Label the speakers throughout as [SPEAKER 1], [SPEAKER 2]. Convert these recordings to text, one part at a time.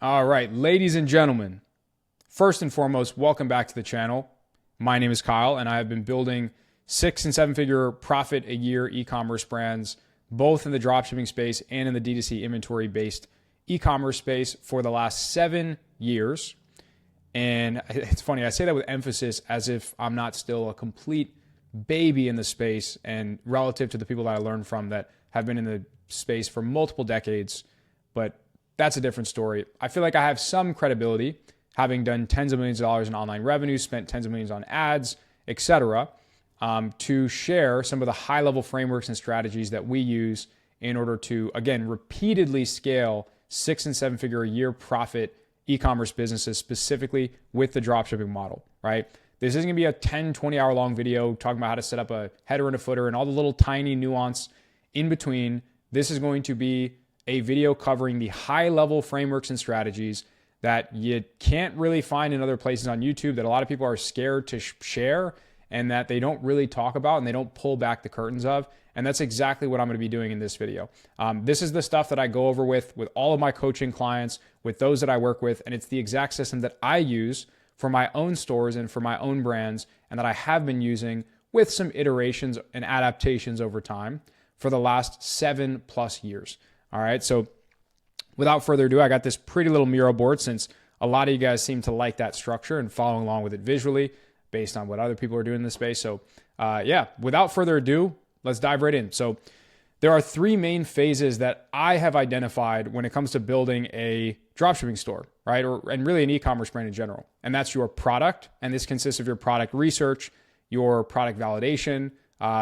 [SPEAKER 1] All right, ladies and gentlemen, first and foremost, welcome back to the channel. My name is Kyle, and I have been building 6- and 7-figure profit a year e-commerce brands, both in the dropshipping space and in the D2C inventory-based e-commerce space for the last 7 years. And it's funny, I say that with emphasis as if I'm not still a complete baby in the space and relative to the people that I learned from that have been in the space for multiple decades, but that's a different story. I feel like I have some credibility, having done tens of millions of dollars in online revenue, spent tens of millions on ads, etc., to share some of the high-level frameworks and strategies that we use in order to, again, repeatedly scale 6- and 7-figure a year profit e-commerce businesses, specifically with the dropshipping model, right? This isn't gonna be a 10, 20-hour long video talking about how to set up a header and a footer and all the little tiny nuance in between. This is going to be a video covering the high-level frameworks and strategies that you can't really find in other places on YouTube, that a lot of people are scared to share and that they don't really talk about and they don't pull back the curtains of. And that's exactly what I'm going to be doing in this video. This is the stuff that I go over with all of my coaching clients, with those that I work with, and it's the exact system that I use for my own stores and for my own brands, and that I have been using with some iterations and adaptations over time for the last 7+ years. All right, so without further ado, I got this pretty little mural board, since a lot of you guys seem to like that structure and following along with it visually based on what other people are doing in this space. So yeah, without further ado, let's dive right in. So there are 3 main phases that I have identified when it comes to building a dropshipping store, right? And really an e-commerce brand in general. And that's your product. And this consists of your product research, your product validation.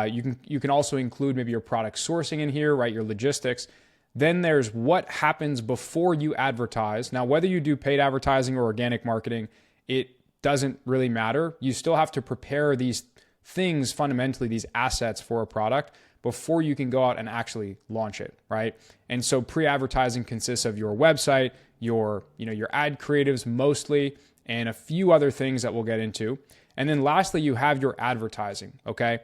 [SPEAKER 1] You can also include maybe your product sourcing in here, right? Your logistics. Then there's what happens before you advertise. Now, whether you do paid advertising or organic marketing, it doesn't really matter. You still have to prepare these things, fundamentally, these assets for a product before you can go out and actually launch it, right? And so pre-advertising consists of your website, your ad creatives mostly, and a few other things that we'll get into. And then lastly, you have your advertising, okay?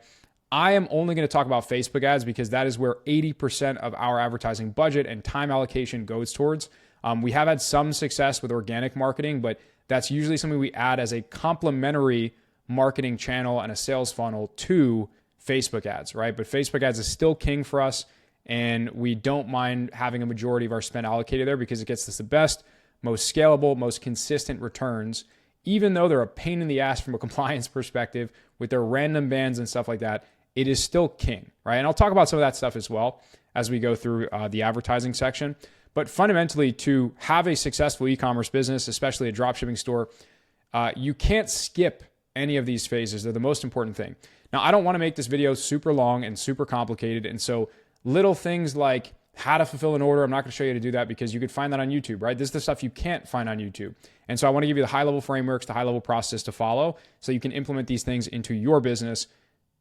[SPEAKER 1] I am only going to talk about Facebook ads because that is where 80% of our advertising budget and time allocation goes towards. We have had some success with organic marketing, but that's usually something we add as a complementary marketing channel and a sales funnel to Facebook ads, right? But Facebook ads is still king for us, and we don't mind having a majority of our spend allocated there because it gets us the best, most scalable, most consistent returns, even though they're a pain in the ass from a compliance perspective with their random bans and stuff like that. It is still king, right? And I'll talk about some of that stuff as well as we go through the advertising section. But fundamentally, to have a successful e-commerce business, especially a dropshipping store, you can't skip any of these phases. They're the most important thing. Now, I don't want to make this video super long and super complicated. And so little things like how to fulfill an order, I'm not going to show you how to do that because you could find that on YouTube, right? This is the stuff you can't find on YouTube. And so I want to give you the high-level frameworks, the high-level process to follow so you can implement these things into your business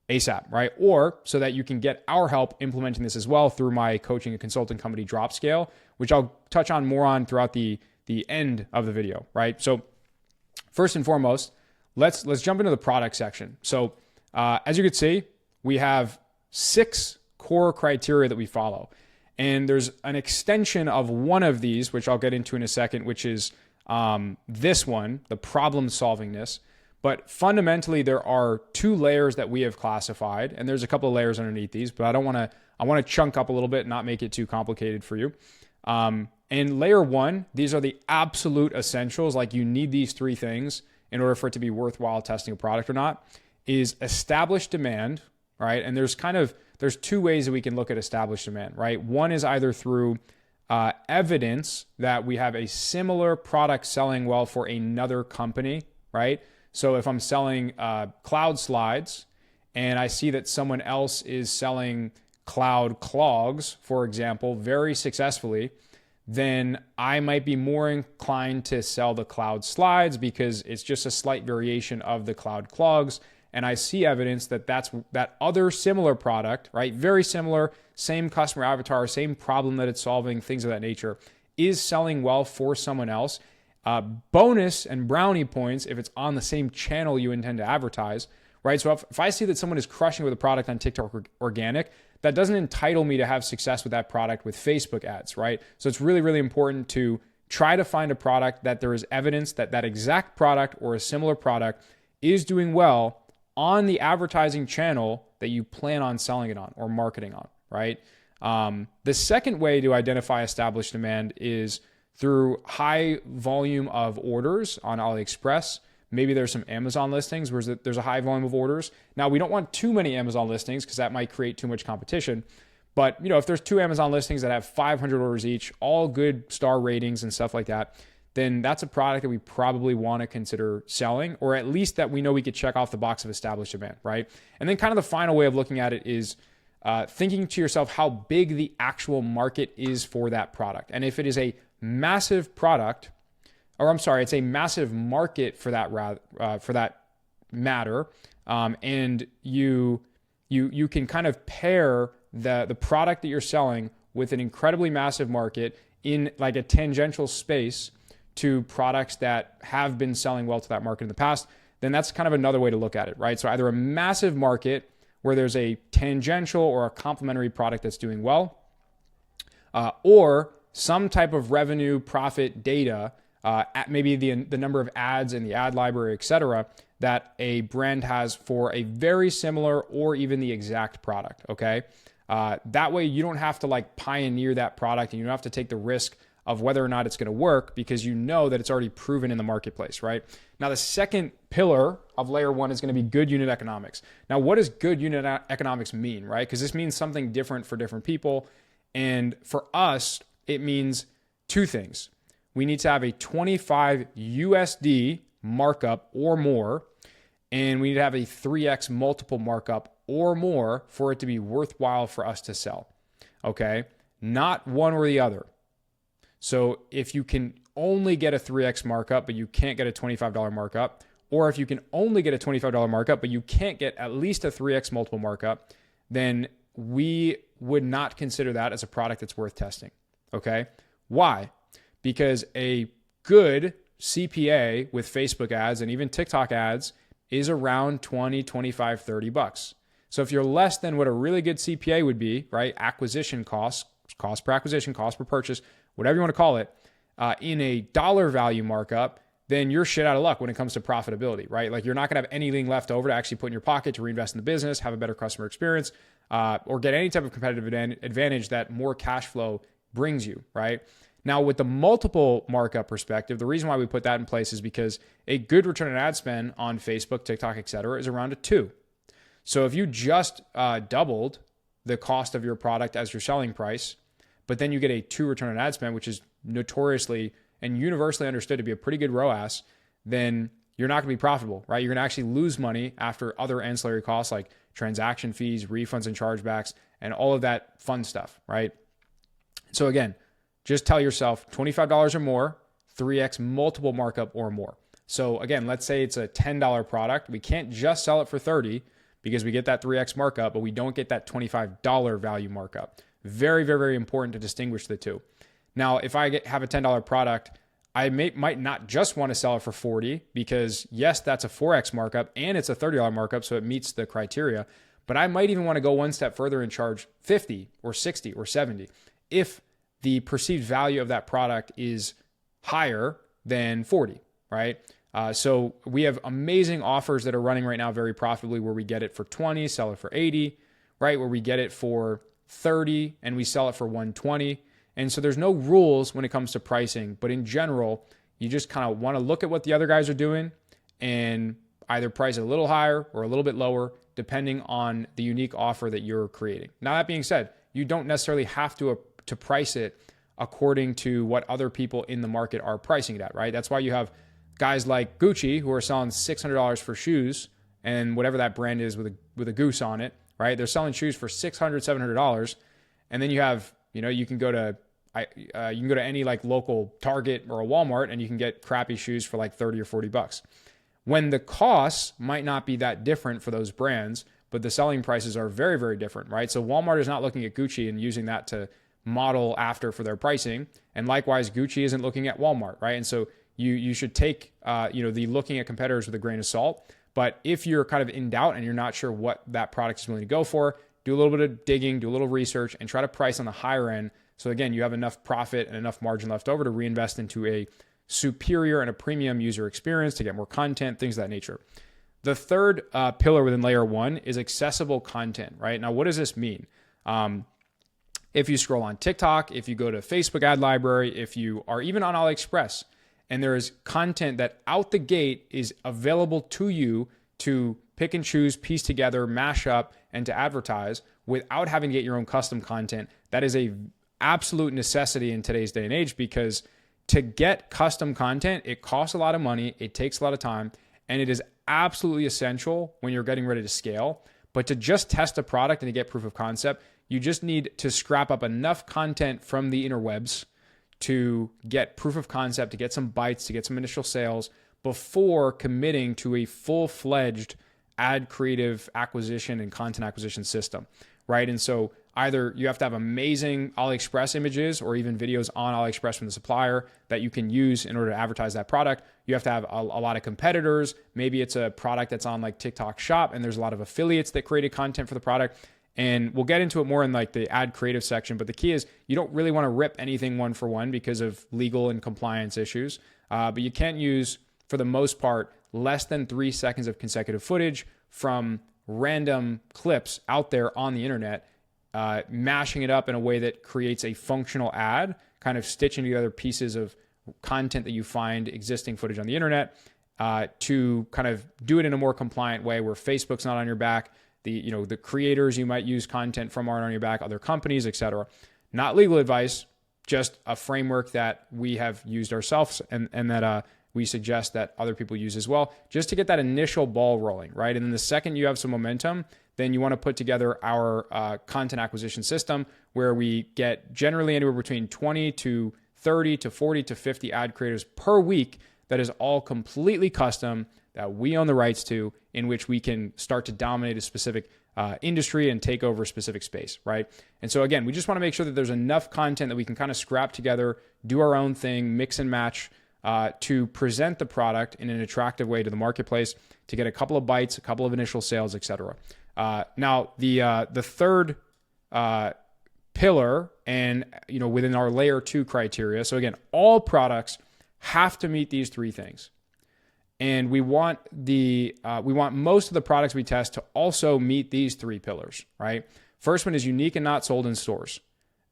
[SPEAKER 1] ASAP, right? Or so that you can get our help implementing this as well through my coaching and consulting company, DropSkale, which I'll touch on more on throughout the end of the video, right? So first and foremost, let's jump into the product section. So as you can see, we have 6 core criteria that we follow. And there's an extension of one of these, which I'll get into in a second, which is this one, the problem solvingness. But fundamentally, there are 2 layers that we have classified, and there's a couple of layers underneath these, but I want to chunk up a little bit and not make it too complicated for you. And layer 1, these are the absolute essentials, like you need these 3 things in order for it to be worthwhile testing a product or not, is established demand, right? And there's 2 ways that we can look at established demand, right? One is either through evidence that we have a similar product selling well for another company, right? So if I'm selling cloud slides and I see that someone else is selling cloud clogs, for example, very successfully, then I might be more inclined to sell the cloud slides because it's just a slight variation of the cloud clogs. And I see evidence that that other similar product, right? Very similar, same customer avatar, same problem that it's solving, things of that nature, is selling well for someone else. Bonus and brownie points if it's on the same channel you intend to advertise, right? So if I see that someone is crushing with a product on TikTok organic, that doesn't entitle me to have success with that product with Facebook ads, right? So it's really, really important to try to find a product that there is evidence that that exact product or a similar product is doing well on the advertising channel that you plan on selling it on or marketing on, right? The second way to identify established demand is through high volume of orders on AliExpress. Maybe there's some Amazon listings where there's a high volume of orders. Now, we don't want too many Amazon listings because that might create too much competition. But if there's 2 Amazon listings that have 500 orders each, all good star ratings and stuff like that, then that's a product that we probably want to consider selling, or at least that we know we could check off the box of established demand, right? And then kind of the final way of looking at it is thinking to yourself how big the actual market is for that product. And if it is a massive product, it's a massive market for that matter, and you can kind of pair the product that you're selling with an incredibly massive market in like a tangential space to products that have been selling well to that market in the past, then that's kind of another way to look at it, right? So either a massive market where there's a tangential or a complementary product that's doing well, or some type of revenue profit data, maybe the number of ads in the ad library, et cetera, that a brand has for a very similar or even the exact product, okay? That way you don't have to like pioneer that product, and you don't have to take the risk of whether or not it's going to work because you know that it's already proven in the marketplace, right? Now, the second pillar of layer 1 is going to be good unit economics. Now, what does good unit economics mean, right? Because this means something different for different people. And for us, it means 2 things. We need to have a 25 USD markup or more, and we need to have a 3x multiple markup or more for it to be worthwhile for us to sell, okay? Not one or the other. So if you can only get a 3x markup, but you can't get a $25 markup, or if you can only get a $25 markup, but you can't get at least a 3x multiple markup, then we would not consider that as a product that's worth testing, okay? Why? Because a good CPA with Facebook ads and even TikTok ads is around 20, 25, 30 bucks. So if you're less than what a really good CPA would be, right? Acquisition cost per acquisition, cost per purchase, whatever you want to call it, in a dollar value markup, then you're shit out of luck when it comes to profitability, right? Like you're not going to have anything left over to actually put in your pocket to reinvest in the business, have a better customer experience, or get any type of competitive advantage that more cash flow brings you, right? Now, with the multiple markup perspective, the reason why we put that in place is because a good return on ad spend on Facebook, TikTok, et cetera, is around a 2. So if you just doubled the cost of your product as your selling price, but then you get a 2 return on ad spend, which is notoriously and universally understood to be a pretty good ROAS, then you're not going to be profitable, right? You're going to actually lose money after other ancillary costs like transaction fees, refunds and chargebacks, and all of that fun stuff, right? So again, just tell yourself $25 or more, 3x multiple markup or more. So again, let's say it's a $10 product. We can't just sell it for $30 because we get that 3x markup, but we don't get that $25 value markup. Very, very, very important to distinguish the two. Now, if I have a $10 product, I might not just want to sell it for $40 because yes, that's a 4x markup and it's a $30 markup, so it meets the criteria. But I might even want to go one step further and charge $50 or $60 or $70 if the perceived value of that product is higher than $40, right? So we have amazing offers that are running right now very profitably where we get it for $20, sell it for $80, right? Where we get it for $30 and we sell it for $120. And so there's no rules when it comes to pricing, but in general, you just kind of want to look at what the other guys are doing and either price it a little higher or a little bit lower, depending on the unique offer that you're creating. Now, that being said, you don't necessarily have to price it according to what other people in the market are pricing it at, right? That's why you have guys like Gucci who are selling $600 for shoes and whatever that brand is with a goose on it, right? They're selling shoes for $600, $700. And then you have, you can go to any like local Target or a Walmart and you can get crappy shoes for like 30 or 40 bucks. When the costs might not be that different for those brands, but the selling prices are very, very different, right? So Walmart is not looking at Gucci and using that to model after for their pricing. And likewise, Gucci isn't looking at Walmart, right? And so you should take, the looking at competitors with a grain of salt. But if you're kind of in doubt and you're not sure what that product is willing to go for, do a little bit of digging, do a little research, and try to price on the higher end So again, you have enough profit and enough margin left over to reinvest into a superior and a premium user experience to get more content, things of that nature. The third pillar within layer one is accessible content, right? Now, what does this mean? If you scroll on TikTok, if you go to Facebook ad library, if you are even on AliExpress, and there is content that out the gate is available to you to pick and choose, piece together, mash up, and to advertise without having to get your own custom content, that is a absolute necessity in today's day and age, because to get custom content, it costs a lot of money, it takes a lot of time, and it is absolutely essential when you're getting ready to scale. But to just test a product and to get proof of concept, you just need to scrap up enough content from the interwebs to get proof of concept, to get some bites, to get some initial sales before committing to a full-fledged ad creative acquisition and content acquisition system, right? And so either you have to have amazing AliExpress images or even videos on AliExpress from the supplier that you can use in order to advertise that product. You have to have a lot of competitors. Maybe it's a product that's on like TikTok Shop and there's a lot of affiliates that created content for the product. And we'll get into it more in like the ad creative section. But the key is you don't really want to rip anything one for one because of legal and compliance issues. But you can't use, for the most part, less than 3 seconds of consecutive footage from random clips out there on the internet, mashing it up in a way that creates a functional ad, kind of stitching together pieces of content that you find existing footage on the internet to kind of do it in a more compliant way where Facebook's not on your back. The creators you might use content from aren't on your back, other companies, etc. Not legal advice, just a framework that we have used ourselves and that we suggest that other people use as well, just to get that initial ball rolling, right? And then the second you have some momentum, then you want to put together our content acquisition system where we get generally anywhere between 20 to 30 to 40 to 50 ad creators per week that is all completely custom, that we own the rights to, in which we can start to dominate a specific industry and take over a specific space, right? And so again, we just want to make sure that there's enough content that we can kind of scrap together, do our own thing, mix and match to present the product in an attractive way to the marketplace to get a couple of bites, a couple of initial sales, etc. Now, the third pillar, and within our layer 2 criteria. So again, all products have to meet these 3 things. And we want most of the products we test to also meet these 3 pillars, right? First one is unique and not sold in stores.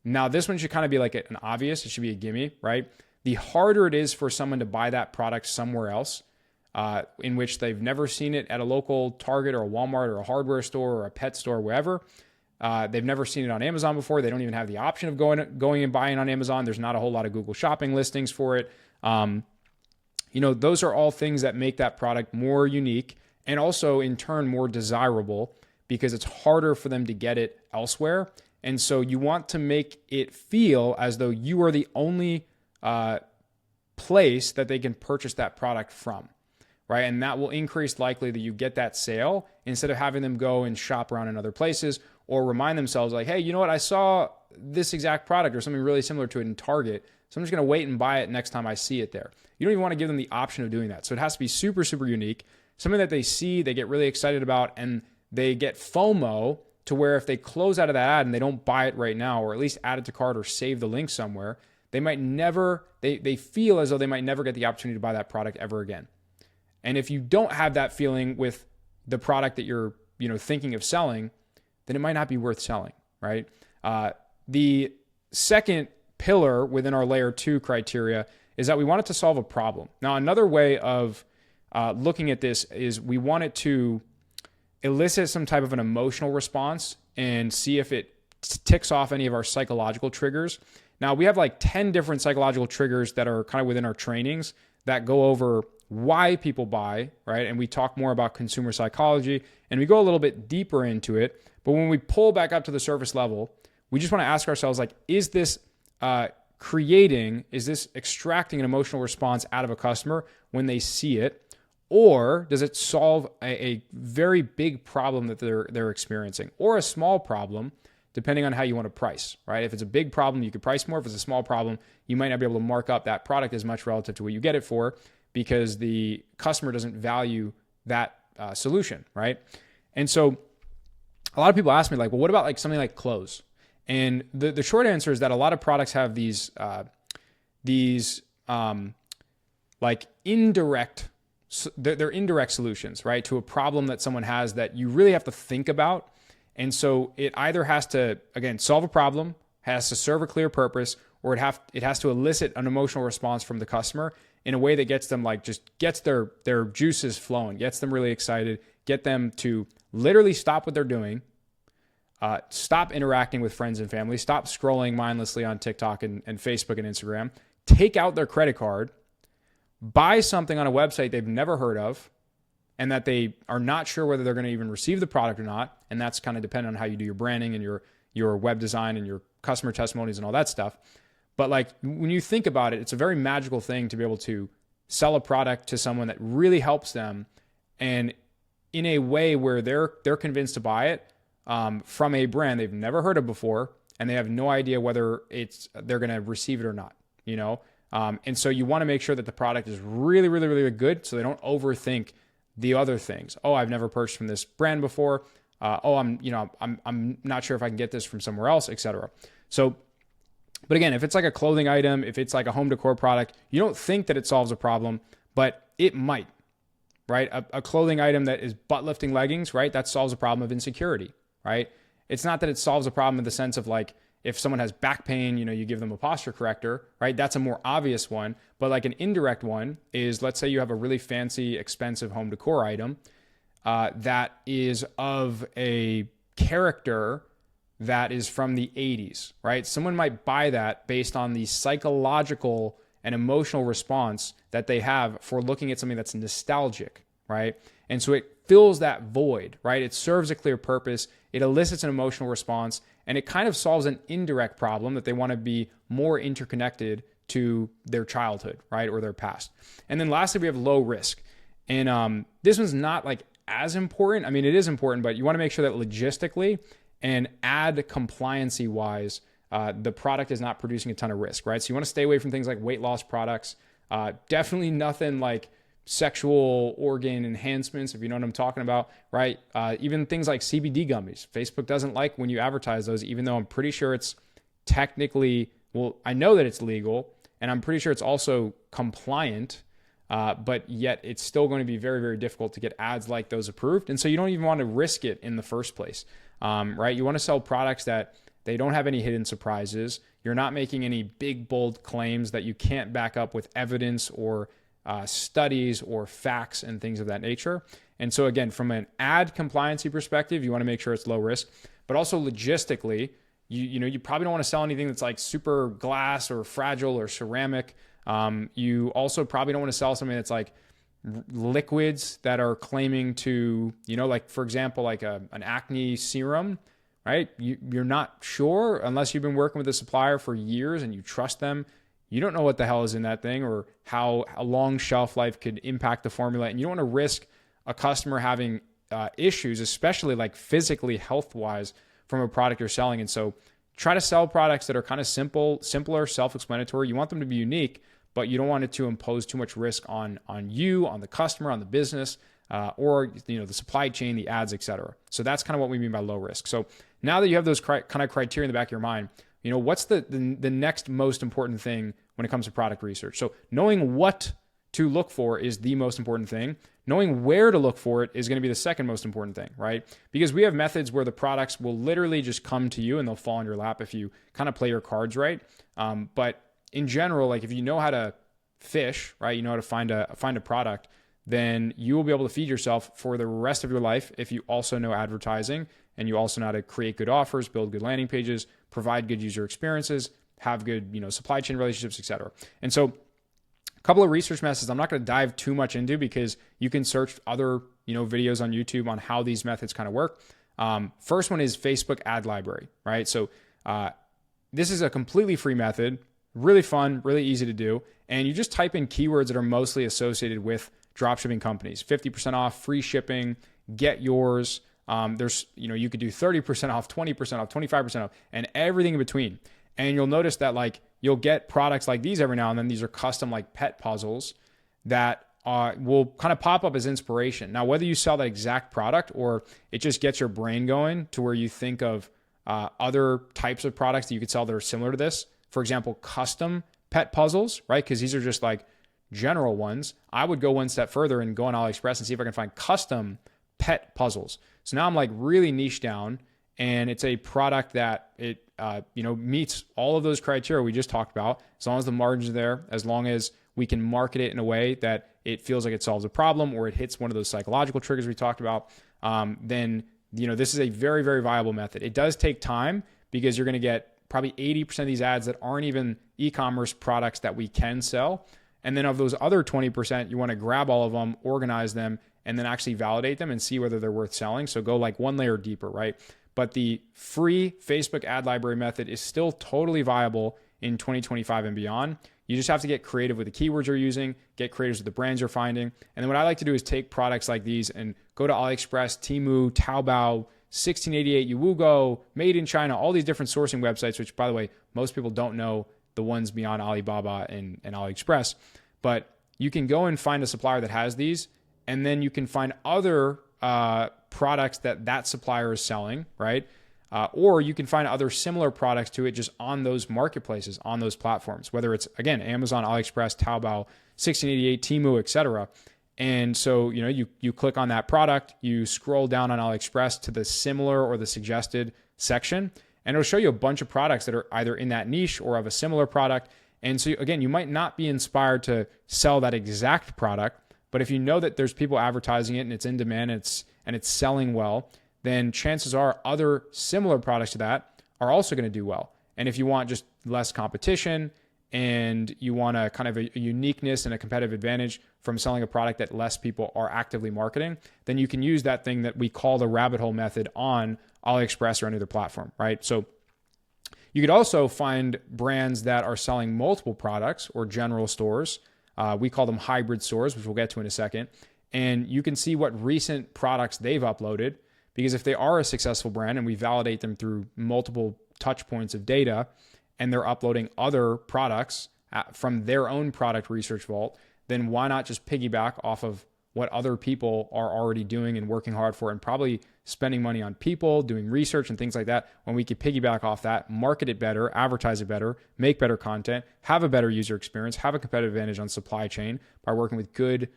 [SPEAKER 1] Now, this one should kind of be like an obvious. It should be a gimme, right? The harder it is for someone to buy that product somewhere else, in which they've never seen it at a local Target or a Walmart or a hardware store or a pet store, wherever. They've never seen it on Amazon before. They don't even have the option of going and buying on Amazon. There's not a whole lot of Google Shopping listings for it. Those are all things that make that product more unique and also in turn more desirable because it's harder for them to get it elsewhere. And so you want to make it feel as though you are the only place that they can purchase that product from, right? And that will increase likely that you get that sale instead of having them go and shop around in other places or remind themselves like, hey, you know what? I saw this exact product or something really similar to it in Target. So I'm just going to wait and buy it next time I see it there. You don't even want to give them the option of doing that. So it has to be super, super unique, something that they see, they get really excited about, and they get FOMO to where if they close out of that ad and they don't buy it right now, or at least add it to cart or save the link somewhere, they might never, they feel as though they might never get the opportunity to buy that product ever again. And if you don't have that feeling with the product that you're, thinking of selling, then it might not be worth selling, right? The second pillar within our layer 2 criteria is that we want it to solve a problem. Now, another way of looking at this is we want it to elicit some type of an emotional response and see if it ticks off any of our psychological triggers. Now, we have like 10 different psychological triggers that are kind of within our trainings that go over why people buy, right? And we talk more about consumer psychology and we go a little bit deeper into it. But when we pull back up to the surface level, we just want to ask ourselves, like, is this extracting an emotional response out of a customer when they see it? Or does it solve a very big problem that they're experiencing, or a small problem, depending on how you want to price, right? If it's a big problem, you could price more. If it's a small problem, you might not be able to mark up that product as much relative to what you get it for because the customer doesn't value that solution, right? And so a lot of people ask me like, well, what about like something like clothes? And the short answer is that a lot of products have these like indirect, they're indirect solutions, right, to a problem that someone has that you really have to think about. And so it either has to, again, solve a problem, has to serve a clear purpose, or it has to elicit an emotional response from the customer in a way that gets them, like, just gets their juices flowing, gets them really excited, get them to literally stop what they're doing, stop interacting with friends and family, stop scrolling mindlessly on TikTok and Facebook and Instagram, take out their credit card, buy something on a website they've never heard of, and that they are not sure whether they're going to even receive the product or not. And that's kind of dependent on how you do your branding and your web design and your customer testimonies and all that stuff. But like, when you think about it, it's a very magical thing to be able to sell a product to someone that really helps them, and in a way where they're convinced to buy it from a brand they've never heard of before, and they have no idea whether they're going to receive it or not, you know? And so you want to make sure that the product is really, really, really good, so they don't overthink the other things. Oh, I've never purchased from this brand before. I'm not sure if I can get this from somewhere else, etc. So, but again, if it's like a clothing item, if it's like a home decor product, you don't think that it solves a problem, but it might, right? A clothing item that is butt lifting leggings, right? That solves a problem of insecurity, right? It's not that it solves a problem in the sense of, like, if someone has back pain, you know, you give them a posture corrector, right? That's a more obvious one. But like an indirect one is, let's say you have a really fancy, expensive home decor item that is of a character that is from the 80s, right? Someone might buy that based on the psychological and emotional response that they have for looking at something that's nostalgic, right? And so it fills that void, right? It serves a clear purpose. It elicits an emotional response, and it kind of solves an indirect problem that they want to be more interconnected to their childhood, right? Or their past. And then lastly, we have low risk. And this one's not like as important. I mean, it is important, but you want to make sure that logistically and ad compliancy wise, the product is not producing a ton of risk, right? So you want to stay away from things like weight loss products. Definitely nothing like sexual organ enhancements, if you know what I'm talking about, right? Even things like CBD gummies. Facebook doesn't like when you advertise those, even though I'm pretty sure it's technically, well, I know that it's legal, and I'm pretty sure it's also compliant, but yet it's still going to be very, very difficult to get ads like those approved. And so you don't even want to risk it in the first place, right? You want to sell products that they don't have any hidden surprises. You're not making any big, bold claims that you can't back up with evidence or studies or facts and things of that nature. And so again, from an ad compliancy perspective, you want to make sure it's low risk, but also logistically, you probably don't want to sell anything that's like super glass or fragile or ceramic. You also probably don't want to sell something that's like liquids that are claiming to, like, for example, like an acne serum, right? You're not sure unless you've been working with a supplier for years and you trust them. You don't know what the hell is in that thing or how a long shelf life could impact the formula. And you don't want to risk a customer having issues, especially like physically health-wise from a product you're selling. And so try to sell products that are kind of simpler, self-explanatory. You want them to be unique, but you don't want it to impose too much risk on you, on the customer, on the business, or the supply chain, the ads, etc. So that's kind of what we mean by low risk. So now that you have those kind of criteria in the back of your mind, what's the next most important thing when it comes to product research? So knowing what to look for is the most important thing. Knowing where to look for it is going to be the second most important thing, right? Because we have methods where the products will literally just come to you and they'll fall in your lap if you kind of play your cards right. But in general, like if you know how to fish, right, you know how to find a product, then you will be able to feed yourself for the rest of your life if you also know advertising and you also know how to create good offers, build good landing pages, provide good user experiences, have good, supply chain relationships, etc. And so a couple of research methods I'm not going to dive too much into because you can search other, videos on YouTube on how these methods kind of work. First one is Facebook ad library, right? So this is a completely free method, really fun, really easy to do. And you just type in keywords that are mostly associated with dropshipping companies, 50% off, free shipping, get yours. There's, you could do 30% off, 20% off, 25% off, and everything in between. And you'll notice that like you'll get products like these every now and then. These are custom like pet puzzles that will kind of pop up as inspiration. Now, whether you sell that exact product or it just gets your brain going to where you think of other types of products that you could sell that are similar to this. For example, custom pet puzzles, right? Because these are just like general ones. I would go one step further and go on AliExpress and see if I can find custom pet puzzles. So now I'm like really niche down, and it's a product that it meets all of those criteria we just talked about. As long as the margins are there, as long as we can market it in a way that it feels like it solves a problem or it hits one of those psychological triggers we talked about, then this is a very, very viable method. It does take time because you're going to get probably 80% of these ads that aren't even e-commerce products that we can sell. And then of those other 20%, you want to grab all of them, organize them, and then actually validate them and see whether they're worth selling. So go like one layer deeper, right? But the free Facebook ad library method is still totally viable in 2025 and beyond. You just have to get creative with the keywords you're using, get creative with the brands you're finding. And then what I like to do is take products like these and go to AliExpress, Temu, Taobao, 1688, Yuwugo, Made in China, all these different sourcing websites, which by the way, most people don't know the ones beyond Alibaba and AliExpress. But you can go and find a supplier that has these, and then you can find other products that supplier is selling, right? Or you can find other similar products to it just on those marketplaces, on those platforms, whether it's, again, Amazon, AliExpress, Taobao, 1688, Temu, etc. And so, you click on that product, you scroll down on AliExpress to the similar or the suggested section, and it'll show you a bunch of products that are either in that niche or of a similar product. And so, again, you might not be inspired to sell that exact product, but if you know that there's people advertising it and it's in demand and it's selling well, then chances are other similar products to that are also going to do well. And if you want just less competition and you want a kind of a uniqueness and a competitive advantage from selling a product that less people are actively marketing, then you can use that thing that we call the rabbit hole method on AliExpress or any other platform, right? So you could also find brands that are selling multiple products or general stores. We call them hybrid stores, which we'll get to in a second. And you can see what recent products they've uploaded, because if they are a successful brand and we validate them through multiple touch points of data and they're uploading other products from their own product research vault, then why not just piggyback off of what other people are already doing and working hard for and probably spending money on people, doing research and things like that, when we could piggyback off that, market it better, advertise it better, make better content, have a better user experience, have a competitive advantage on supply chain by working with good,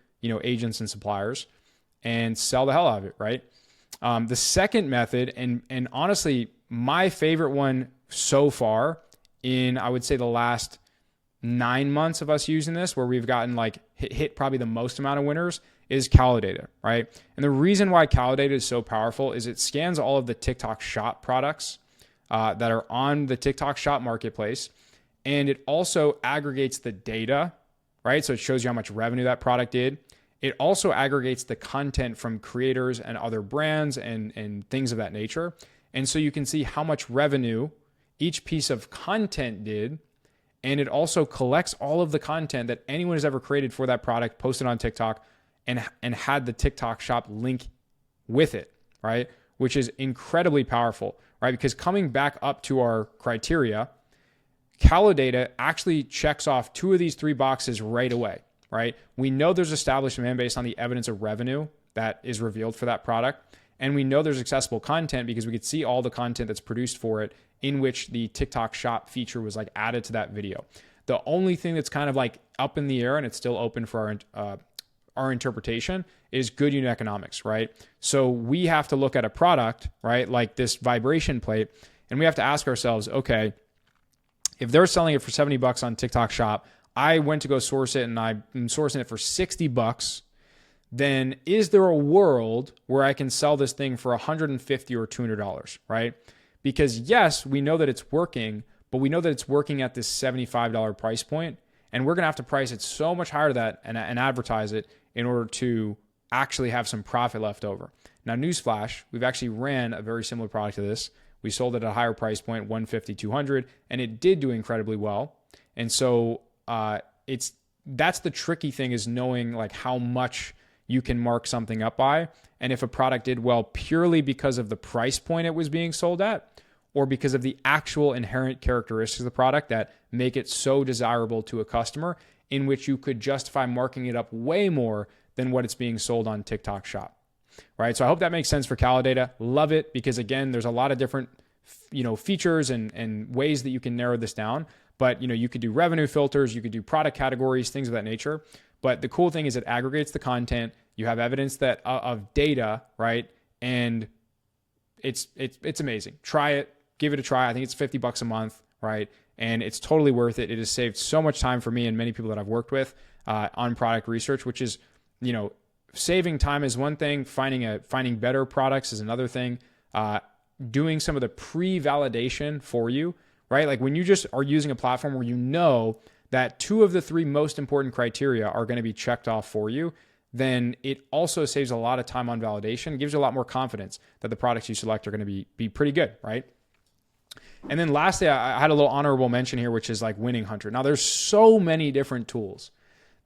[SPEAKER 1] agents and suppliers, and sell the hell out of it, right? The second method, and honestly, my favorite one so far in, I would say, the last 9 months of us using this, where we've gotten like hit probably the most amount of winners, is Calidata, right? And the reason why Calidata is so powerful is it scans all of the TikTok Shop products that are on the TikTok Shop marketplace, and it also aggregates the data, right? So it shows you how much revenue that product did. It also aggregates the content from creators and other brands and things of that nature. And so you can see how much revenue each piece of content did. And it also collects all of the content that anyone has ever created for that product, posted on TikTok, and had the TikTok Shop link with it, right? Which is incredibly powerful, right? Because coming back up to our criteria, Calidata actually checks off 2 of these 3 boxes right away, right? We know there's established demand based on the evidence of revenue that is revealed for that product. And we know there's accessible content because we could see all the content that's produced for it in which the TikTok Shop feature was like added to that video. The only thing that's kind of like up in the air, and it's still open for our interpretation, is good unit economics, right? So we have to look at a product, right, like this vibration plate, and we have to ask ourselves, okay, if they're selling it for $70 on TikTok Shop, I went to go source it and I'm sourcing it for $60, then is there a world where I can sell this thing for $150 or $200, right? Because yes, we know that it's working, but we know that it's working at this $75 price point, and we're going to have to price it so much higher than that and advertise it in order to actually have some profit left over. Now, newsflash, we've actually ran a very similar product to this. We sold it at a higher price point, $150, $200, and it did do incredibly well. And so that's the tricky thing, is knowing like how much you can mark something up by, and if a product did well purely because of the price point it was being sold at, or because of the actual inherent characteristics of the product that make it so desirable to a customer, in which you could justify marking it up way more than what it's being sold on TikTok Shop, right? So I hope that makes sense for Calidata. Love it because, again, there's a lot of different features and ways that you can narrow this down. But, you could do revenue filters, you could do product categories, things of that nature. But the cool thing is it aggregates the content. You have evidence that of data, right? And it's amazing. Try it, give it a try. I think it's $50 a month, right? And it's totally worth it. It has saved so much time for me and many people that I've worked with on product research, which is, saving time is one thing. Finding better products is another thing. Doing some of the pre-validation for you, right? Like when you just are using a platform where you know that 2 of the 3 most important criteria are going to be checked off for you, then it also saves a lot of time on validation. It gives you a lot more confidence that the products you select are going to be pretty good, right? And then lastly, I had a little honorable mention here, which is like Winning Hunter. Now there's so many different tools.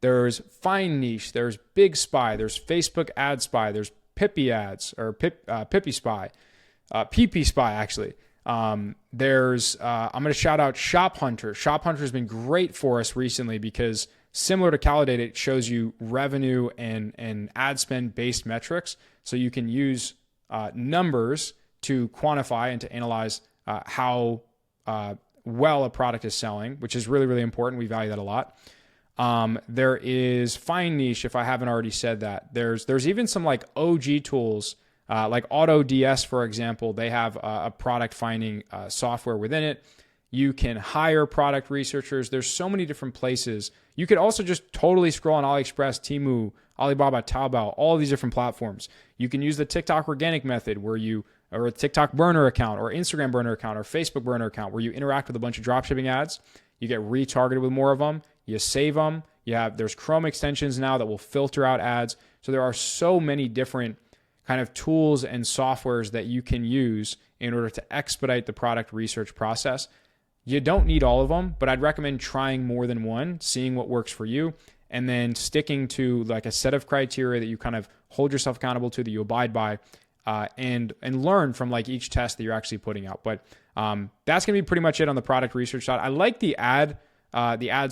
[SPEAKER 1] There's Find Niche, there's Big Spy, there's Facebook Ad Spy, there's Pippy Ads or Pippy Spy, PP Spy actually. I'm going to shout out Shop Hunter. Shop Hunter has been great for us recently because similar to Calidate, it shows you revenue and ad spend based metrics. So you can use numbers to quantify and to analyze how well a product is selling, which is really, really important. We value that a lot. There is Find Niche, if I haven't already said that. There's even some like OG tools, like AutoDS, for example. They have a product finding software within it. You can hire product researchers. There's so many different places. You could also just totally scroll on AliExpress, Temu, Alibaba, Taobao, all of these different platforms. You can use the TikTok organic method or a TikTok burner account or Instagram burner account or Facebook burner account where you interact with a bunch of dropshipping ads. You get retargeted with more of them. You save them. There's Chrome extensions now that will filter out ads. So there are so many different kind of tools and softwares that you can use in order to expedite the product research process. You don't need all of them, but I'd recommend trying more than one, seeing what works for you, and then sticking to like a set of criteria that you kind of hold yourself accountable to, that you abide by, and learn from like each test that you're actually putting out. But that's going to be pretty much it on the product research side. I like the ad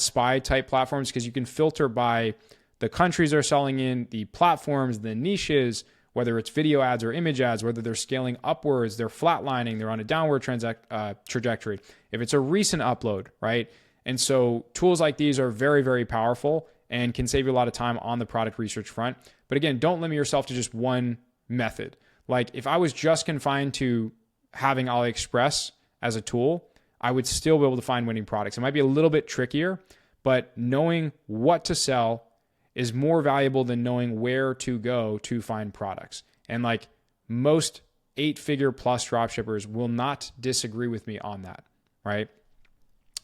[SPEAKER 1] spy type platforms because you can filter by the countries they're selling in, the platforms, the niches, whether it's video ads or image ads, whether they're scaling upwards, they're flatlining, they're on a downward trajectory. If it's a recent upload, right? And so tools like these are very, very powerful and can save you a lot of time on the product research front. But again, don't limit yourself to just one method. Like if I was just confined to having AliExpress as a tool, I would still be able to find winning products. It might be a little bit trickier, but knowing what to sell is more valuable than knowing where to go to find products. And like most 8-figure plus dropshippers will not disagree with me on that, right?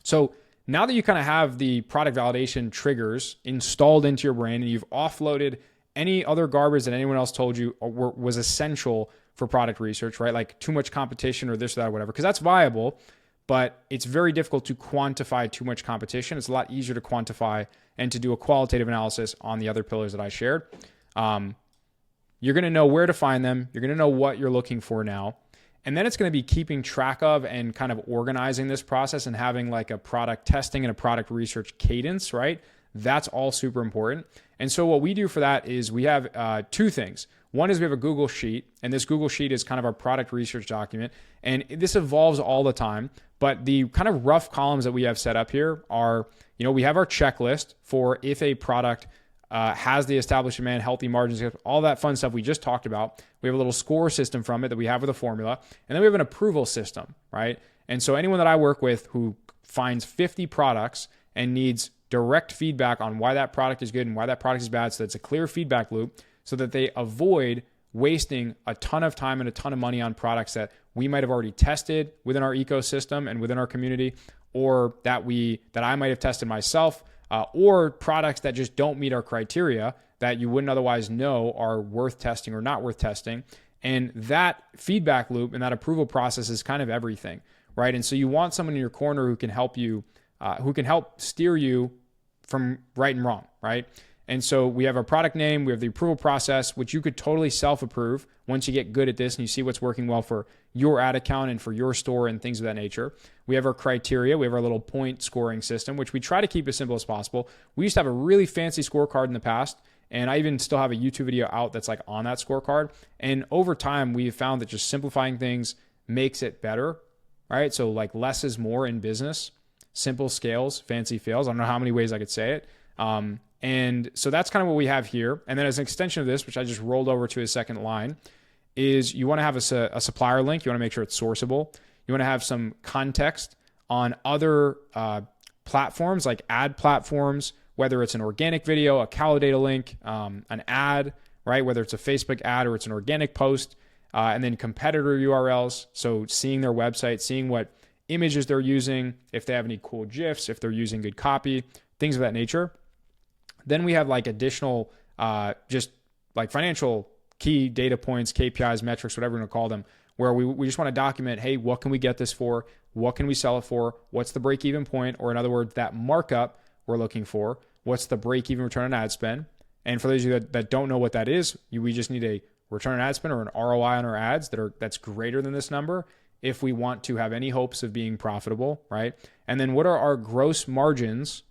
[SPEAKER 1] So now that you kind of have the product validation triggers installed into your brain and you've offloaded any other garbage that anyone else told you was essential for product research, right? Like too much competition or this or that or whatever, because that's viable, but it's very difficult to quantify too much competition. It's a lot easier to quantify and to do a qualitative analysis on the other pillars that I shared. You're going to know where to find them. You're going to know what you're looking for now. And then it's going to be keeping track of and kind of organizing this process and having like a product testing and a product research cadence, right? That's all super important. And so what we do for that is we have 2 things. One is we have a Google Sheet, and this Google Sheet is kind of our product research document. And this evolves all the time, but the kind of rough columns that we have set up here are, we have our checklist for if a product has the established demand, healthy margins, all that fun stuff we just talked about. We have a little score system from it that we have with a formula. And then we have an approval system, right? And so anyone that I work with who finds 50 products and needs direct feedback on why that product is good and why that product is bad, so it's a clear feedback loop so that they avoid wasting a ton of time and a ton of money on products that we might have already tested within our ecosystem and within our community, or that I might have tested myself, or products that just don't meet our criteria that you wouldn't otherwise know are worth testing or not worth testing. And that feedback loop and that approval process is kind of everything, right? And so you want someone in your corner who can help you, who can help steer you from right and wrong, right? And so we have our product name, we have the approval process, which you could totally self-approve once you get good at this and you see what's working well for your ad account and for your store and things of that nature. We have our criteria, we have our little point scoring system, which we try to keep as simple as possible. We used to have a really fancy scorecard in the past, and I even still have a YouTube video out that's like on that scorecard. And over time, we've found that just simplifying things makes it better. All right. So like less is more in business, simple scales, fancy fails. I don't know how many ways I could say it. And so that's kind of what we have here. And then as an extension of this, which I just rolled over to a second line, is you want to have a supplier link. You want to make sure it's sourceable. You want to have some context on other platforms like ad platforms, whether it's an organic video, a Calidata link, an ad, right? Whether it's a Facebook ad or it's an organic post, and then competitor URLs. So seeing their website, seeing what images they're using, if they have any cool GIFs, if they're using good copy, things of that nature. Then we have like additional, just like financial key data points, KPIs, metrics, whatever you want to call them, where we just want to document, hey, what can we get this for? What can we sell it for? What's the break-even point? Or in other words, that markup we're looking for. What's the break-even return on ad spend? And for those of you that don't know what that is, we just need a return on ad spend or an ROI on our ads that's greater than this number if we want to have any hopes of being profitable, right? And then what are our gross margins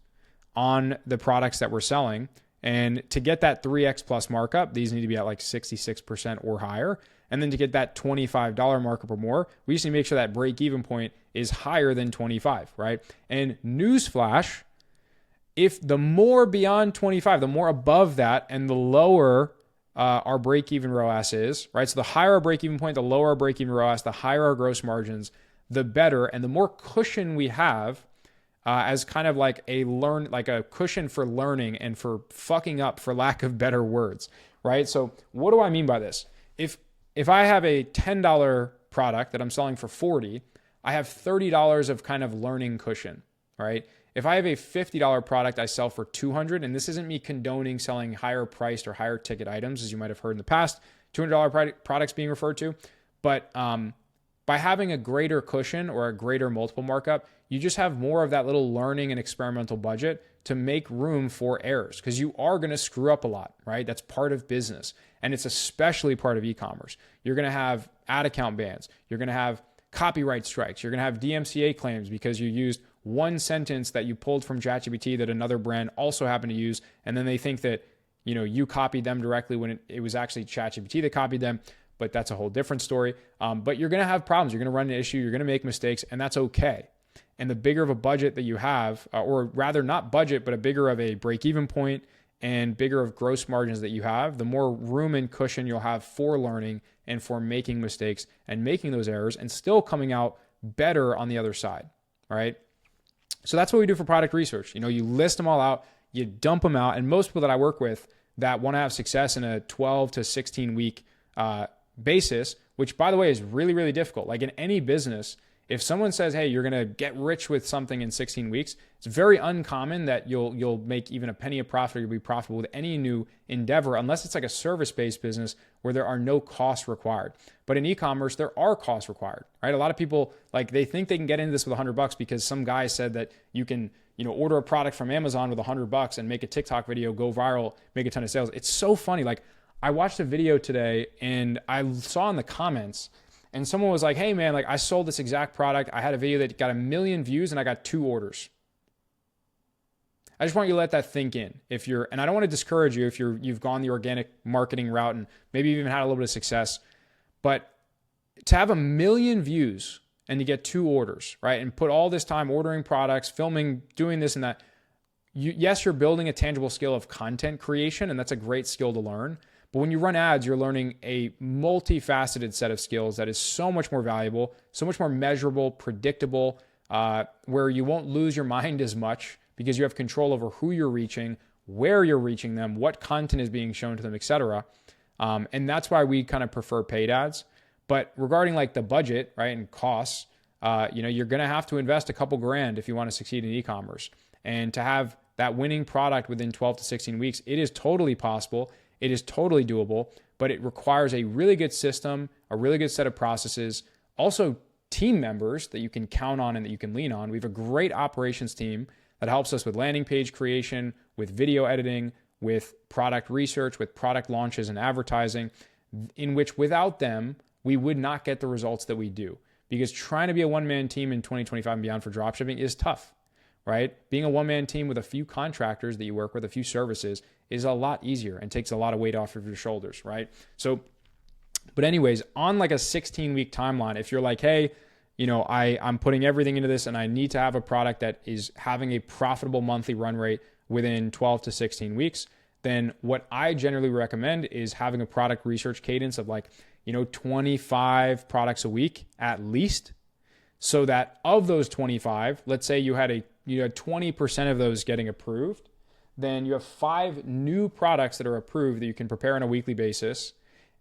[SPEAKER 1] on the products that we're selling? And to get that 3x plus markup, these need to be at like 66% or higher. And then to get that $25 markup or more, we just need to make sure that break-even point is higher than 25, right? And newsflash, if the more beyond 25, the more above that and the lower our break-even ROAS is, right? So the higher our break-even point, the lower our break-even ROAS, the higher our gross margins, the better. And the more cushion we have as kind of like a cushion for learning and for fucking up, for lack of better words, right? So what do I mean by this? If I have a $10 product that I'm selling for $40, I have $30 of kind of learning cushion, right? If I have a $50 product I sell for $200, and this isn't me condoning selling higher priced or higher ticket items, as you might have heard in the past, $200 products being referred to, but by having a greater cushion or a greater multiple markup, you just have more of that little learning and experimental budget to make room for errors, because you are going to screw up a lot, right? That's part of business. And it's especially part of e-commerce. You're going to have ad account bans. You're going to have copyright strikes. You're going to have DMCA claims because you used one sentence that you pulled from ChatGPT that another brand also happened to use. And then they think that, you copied them directly when it was actually ChatGPT that copied them. But that's a whole different story. But you're going to have problems. You're going to run into issue. You're going to make mistakes, and that's okay. And the bigger of a budget that you have, or rather not budget, but a bigger of a break-even point and bigger of gross margins that you have, the more room and cushion you'll have for learning and for making mistakes and making those errors and still coming out better on the other side. All right. So that's what we do for product research. You list them all out, you dump them out. And most people that I work with that want to have success in a 12 to 16 week basis, which by the way is really, really difficult. Like in any business, if someone says, hey, you're going to get rich with something in 16 weeks, it's very uncommon that you'll make even a penny of profit or you'll be profitable with any new endeavor, unless it's like a service-based business where there are no costs required. But in e-commerce, there are costs required, right? A lot of people, they think they can get into this with $100 because some guy said that you can, order a product from Amazon with $100 and make a TikTok video, go viral, make a ton of sales. It's so funny. I watched a video today and I saw in the comments and someone was like, hey man, I sold this exact product. I had a video that got 1 million views and I got 2 orders. I just want you to let that think in. And I don't want to discourage you if you've gone the organic marketing route and maybe you've even had a little bit of success, but to have 1 million views and to get 2 orders, right? And put all this time ordering products, filming, doing this and that. Yes, you're building a tangible skill of content creation, and that's a great skill to learn. But when you run ads, you're learning a multifaceted set of skills that is so much more valuable, so much more measurable, predictable, where you won't lose your mind as much because you have control over who you're reaching, where you're reaching them, what content is being shown to them, etc. And that's why we kind of prefer paid ads. But regarding the budget, right, and costs, you're going to have to invest a couple grand if you want to succeed in e-commerce. And to have that winning product within 12 to 16 weeks, it is totally possible. It is totally doable, but it requires a really good system, a really good set of processes, also team members that you can count on and that you can lean on. We have a great operations team that helps us with landing page creation, with video editing, with product research, with product launches and advertising, in which without them, we would not get the results that we do. Because trying to be a one-man team in 2025 and beyond for dropshipping is tough, right? Being a one-man team with a few contractors that you work with, a few services, is a lot easier and takes a lot of weight off of your shoulders, right? So, but anyways, on a 16-week timeline, if you're like, hey, I'm putting everything into this and I need to have a product that is having a profitable monthly run rate within 12 to 16 weeks, then what I generally recommend is having a product research cadence of 25 products a week at least, so that of those 25, let's say you had 20% of those getting approved, then you have 5 new products that are approved that you can prepare on a weekly basis.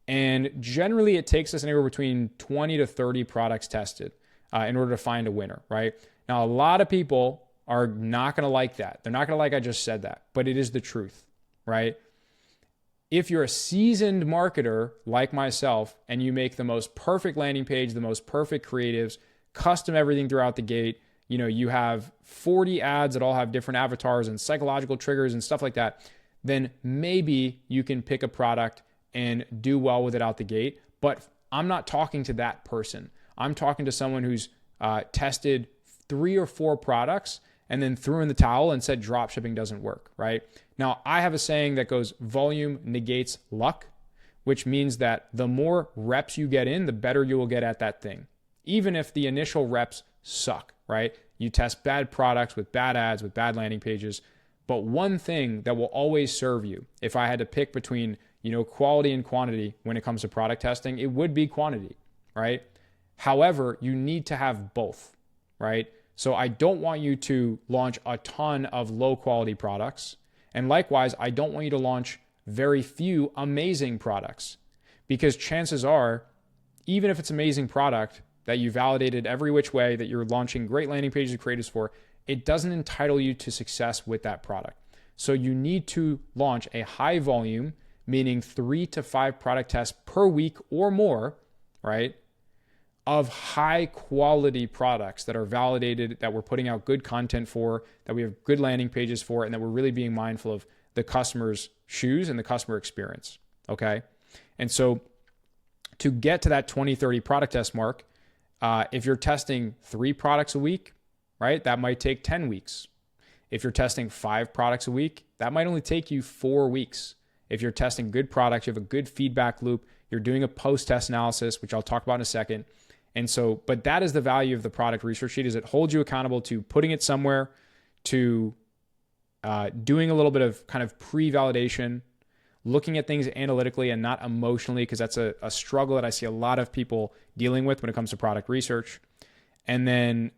[SPEAKER 1] And generally it takes us anywhere between 20 to 30 products tested in order to find a winner, right? Now, a lot of people are not going to like that. They're not going to like I just said that, but it is the truth, right? If you're a seasoned marketer like myself and you make the most perfect landing page, the most perfect creatives, custom everything throughout the gate, you have 40 ads that all have different avatars and psychological triggers and stuff like that, then maybe you can pick a product and do well with it out the gate. But I'm not talking to that person. I'm talking to someone who's tested 3 or 4 products and then threw in the towel and said dropshipping doesn't work, right? Now, I have a saying that goes volume negates luck, which means that the more reps you get in, the better you will get at that thing. Even if the initial reps suck, right? You test bad products with bad ads, with bad landing pages. But one thing that will always serve you, if I had to pick between quality and quantity when it comes to product testing, it would be quantity, right? However, you need to have both, right? So I don't want you to launch a ton of low quality products. And likewise, I don't want you to launch very few amazing products, because chances are, even if it's an amazing product that you validated every which way, that you're launching great landing pages and creatives for, it doesn't entitle you to success with that product. So you need to launch a high volume, meaning 3 to 5 product tests per week or more, right? Of high quality products that are validated, that we're putting out good content for, that we have good landing pages for, and that we're really being mindful of the customer's shoes and the customer experience, okay? And so to get to that 20, 30 product test mark, if you're testing 3 products a week, right, that might take 10 weeks. If you're testing 5 products a week, that might only take you 4 weeks. If you're testing good products, you have a good feedback loop, you're doing a post-test analysis, which I'll talk about in a second. And so, but that is the value of the product research sheet, is it holds you accountable to putting it somewhere, to doing a little bit of kind of pre-validation, looking at things analytically and not emotionally, because that's a struggle that I see a lot of people dealing with when it comes to product research. And then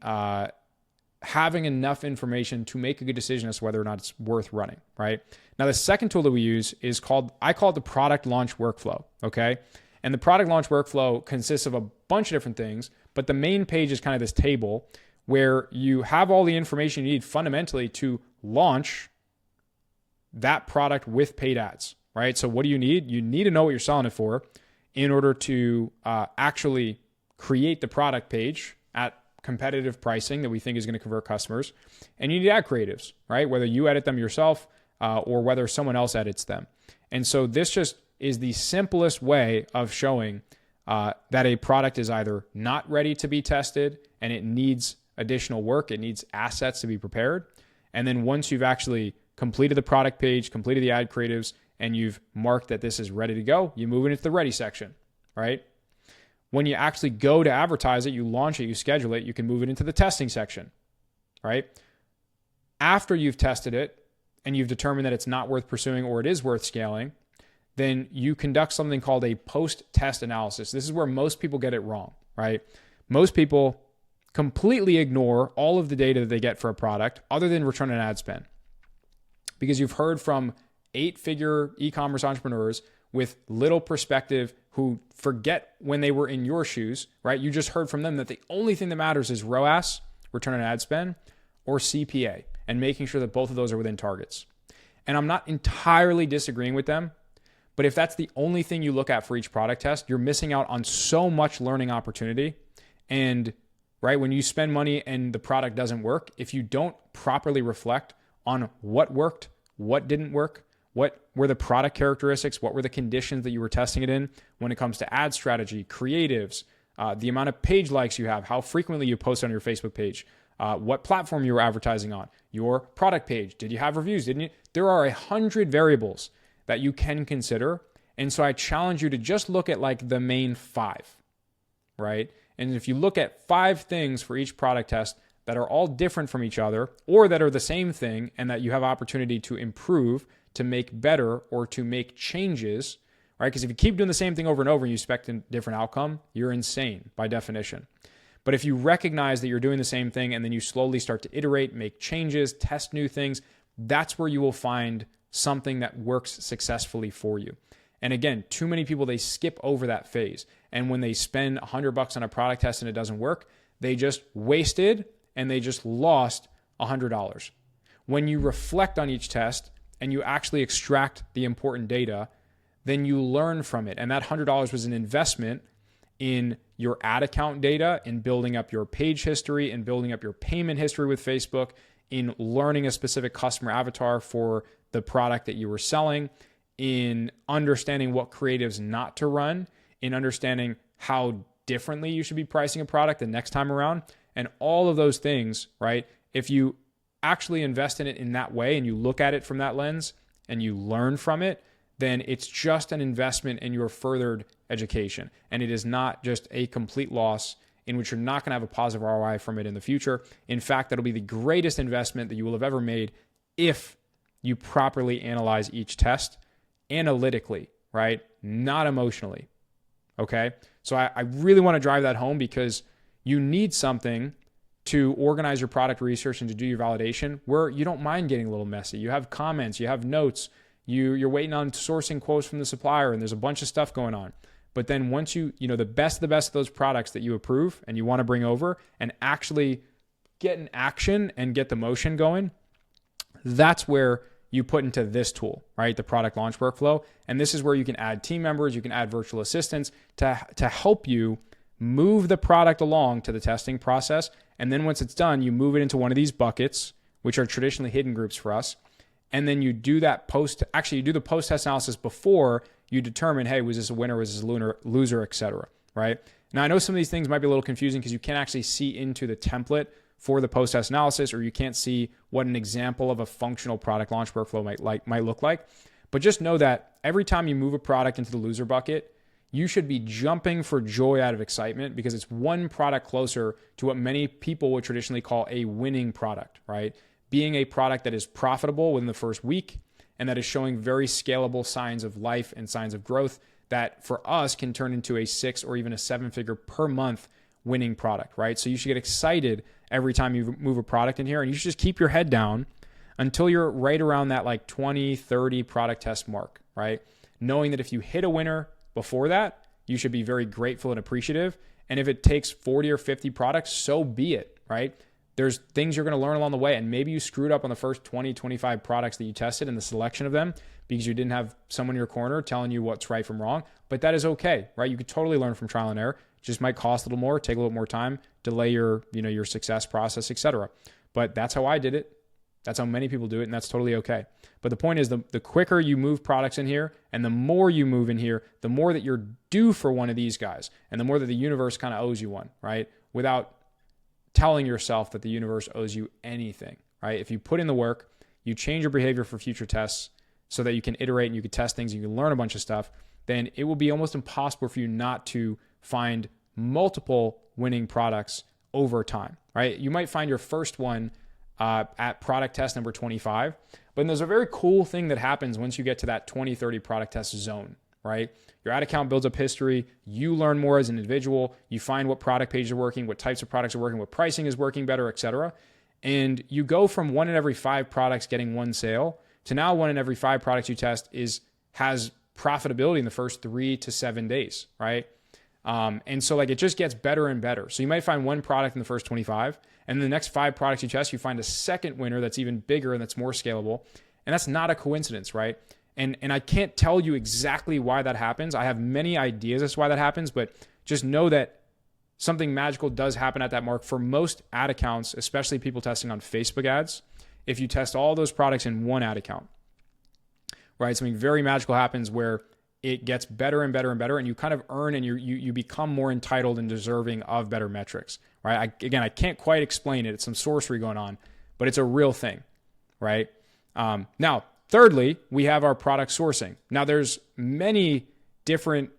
[SPEAKER 1] having enough information to make a good decision as to whether or not it's worth running, right? Now, the second tool that we use is I call it the product launch workflow, okay? And the product launch workflow consists of a bunch of different things, but the main page is kind of this table where you have all the information you need fundamentally to launch that product with paid ads, right? So what do you need? You need to know what you're selling it for in order to actually create the product page at competitive pricing that we think is going to convert customers. And you need ad creatives, right? Whether you edit them yourself or whether someone else edits them. And so this just is the simplest way of showing that a product is either not ready to be tested and it needs additional work, it needs assets to be prepared. And then once you've actually completed the product page, completed the ad creatives, and you've marked that this is ready to go, you move into the ready section, right? When you actually go to advertise it, you launch it, you schedule it, you can move it into the testing section, right? After you've tested it and you've determined that it's not worth pursuing or it is worth scaling, then you conduct something called a post-test analysis. This is where most people get it wrong, right? Most people completely ignore all of the data that they get for a product other than return on ad spend. Because you've heard from 8-figure e-commerce entrepreneurs with little perspective who forget when they were in your shoes, right? You just heard from them that the only thing that matters is ROAS, return on ad spend, or CPA, and making sure that both of those are within targets. And I'm not entirely disagreeing with them, but if that's the only thing you look at for each product test, you're missing out on so much learning opportunity. And right, when you spend money and the product doesn't work, if you don't properly reflect on what worked, what didn't work, what were the product characteristics, what were the conditions that you were testing it in when it comes to ad strategy, creatives, the amount of page likes you have, how frequently you post on your Facebook page, what platform you were advertising on, your product page, did you have reviews, didn't you? There are 100 variables that you can consider. And so I challenge you to just look at like the main 5, right? And if you look at 5 things for each product test that are all different from each other, or that are the same thing and that you have opportunity to improve, to make better, or to make changes, right? Because if you keep doing the same thing over and over and you expect a different outcome, you're insane by definition. But if you recognize that you're doing the same thing and then you slowly start to iterate, make changes, test new things, that's where you will find something that works successfully for you. And again, too many people, they skip over that phase. And when they spend $100 on a product test and it doesn't work, they just wasted and they just lost $100. When you reflect on each test and you actually extract the important data, then you learn from it. And that $100 was an investment in your ad account data, in building up your page history, in building up your payment history with Facebook, in learning a specific customer avatar for the product that you were selling, in understanding what creatives not to run, in understanding how differently you should be pricing a product the next time around. And all of those things, right? If you actually invest in it in that way and you look at it from that lens and you learn from it, then it's just an investment in your furthered education. And it is not just a complete loss in which you're not going to have a positive ROI from it in the future. In fact, that'll be the greatest investment that you will have ever made if you properly analyze each test analytically, right? Not emotionally. Okay? So I really want to drive that home, because you need something to organize your product research and to do your validation where you don't mind getting a little messy. You have comments, you have notes, you're waiting on sourcing quotes from the supplier, and there's a bunch of stuff going on. But then once the best of those products that you approve and you want to bring over and actually get in action and get the motion going, that's where you put into this tool, right? The product launch workflow. And this is where you can add team members, you can add virtual assistants to help you move the product along to the testing process. And then once it's done, you move it into one of these buckets, which are traditionally hidden groups for us. And then you do that you do the post-test analysis before you determine, hey, was this a winner, was this a loser, et cetera, right? Now, I know some of these things might be a little confusing because you can't actually see into the template for the post-test analysis, or you can't see what an example of a functional product launch workflow might look like. But just know that every time you move a product into the loser bucket, you should be jumping for joy out of excitement, because it's one product closer to what many people would traditionally call a winning product, right? Being a product that is profitable within the first week and that is showing very scalable signs of life and signs of growth that for us can turn into a 6 or even a 7-figure per month winning product, right? So you should get excited every time you move a product in here, and you should just keep your head down until you're right around that like 20, 30 product test mark, right? Knowing that if you hit a winner before that, you should be very grateful and appreciative. And if it takes 40 or 50 products, so be it, right? There's things you're going to learn along the way. And maybe you screwed up on the first 20, 25 products that you tested in the selection of them because you didn't have someone in your corner telling you what's right from wrong. But that is okay, right? You could totally learn from trial and error. It just might cost a little more, take a little more time, delay your success process, etc. But that's how I did it. That's how many people do it, and that's totally okay. But the point is, the quicker you move products in here and the more you move in here, the more that you're due for one of these guys and the more that the universe kind of owes you one, right? Without telling yourself that the universe owes you anything, right? If you put in the work, you change your behavior for future tests so that you can iterate and you can test things, you can learn a bunch of stuff, then it will be almost impossible for you not to find multiple winning products over time, right? You might find your first one at product test number 25. But there's a very cool thing that happens once you get to that 20, 30 product test zone, right? Your ad account builds up history. You learn more as an individual. You find what product pages are working, what types of products are working, what pricing is working better, et cetera. And you go from 1 in every 5 products getting 1 sale to now 1 in every 5 products you test has profitability in the first 3 to 7 days, right? And so it just gets better and better. So you might find 1 product in the first 25, and the next 5 products you test, you find a second winner that's even bigger and that's more scalable. And that's not a coincidence, right? And I can't tell you exactly why that happens. I have many ideas as to why that happens, but just know that something magical does happen at that mark for most ad accounts, especially people testing on Facebook ads. If you test all those products in 1 ad account, right? Something very magical happens where it gets better and better and better, and you kind of earn and you become more entitled and deserving of better metrics, right? I can't quite explain it. It's some sorcery going on, but it's a real thing, right? Now, thirdly, we have our product sourcing. Now, there's many different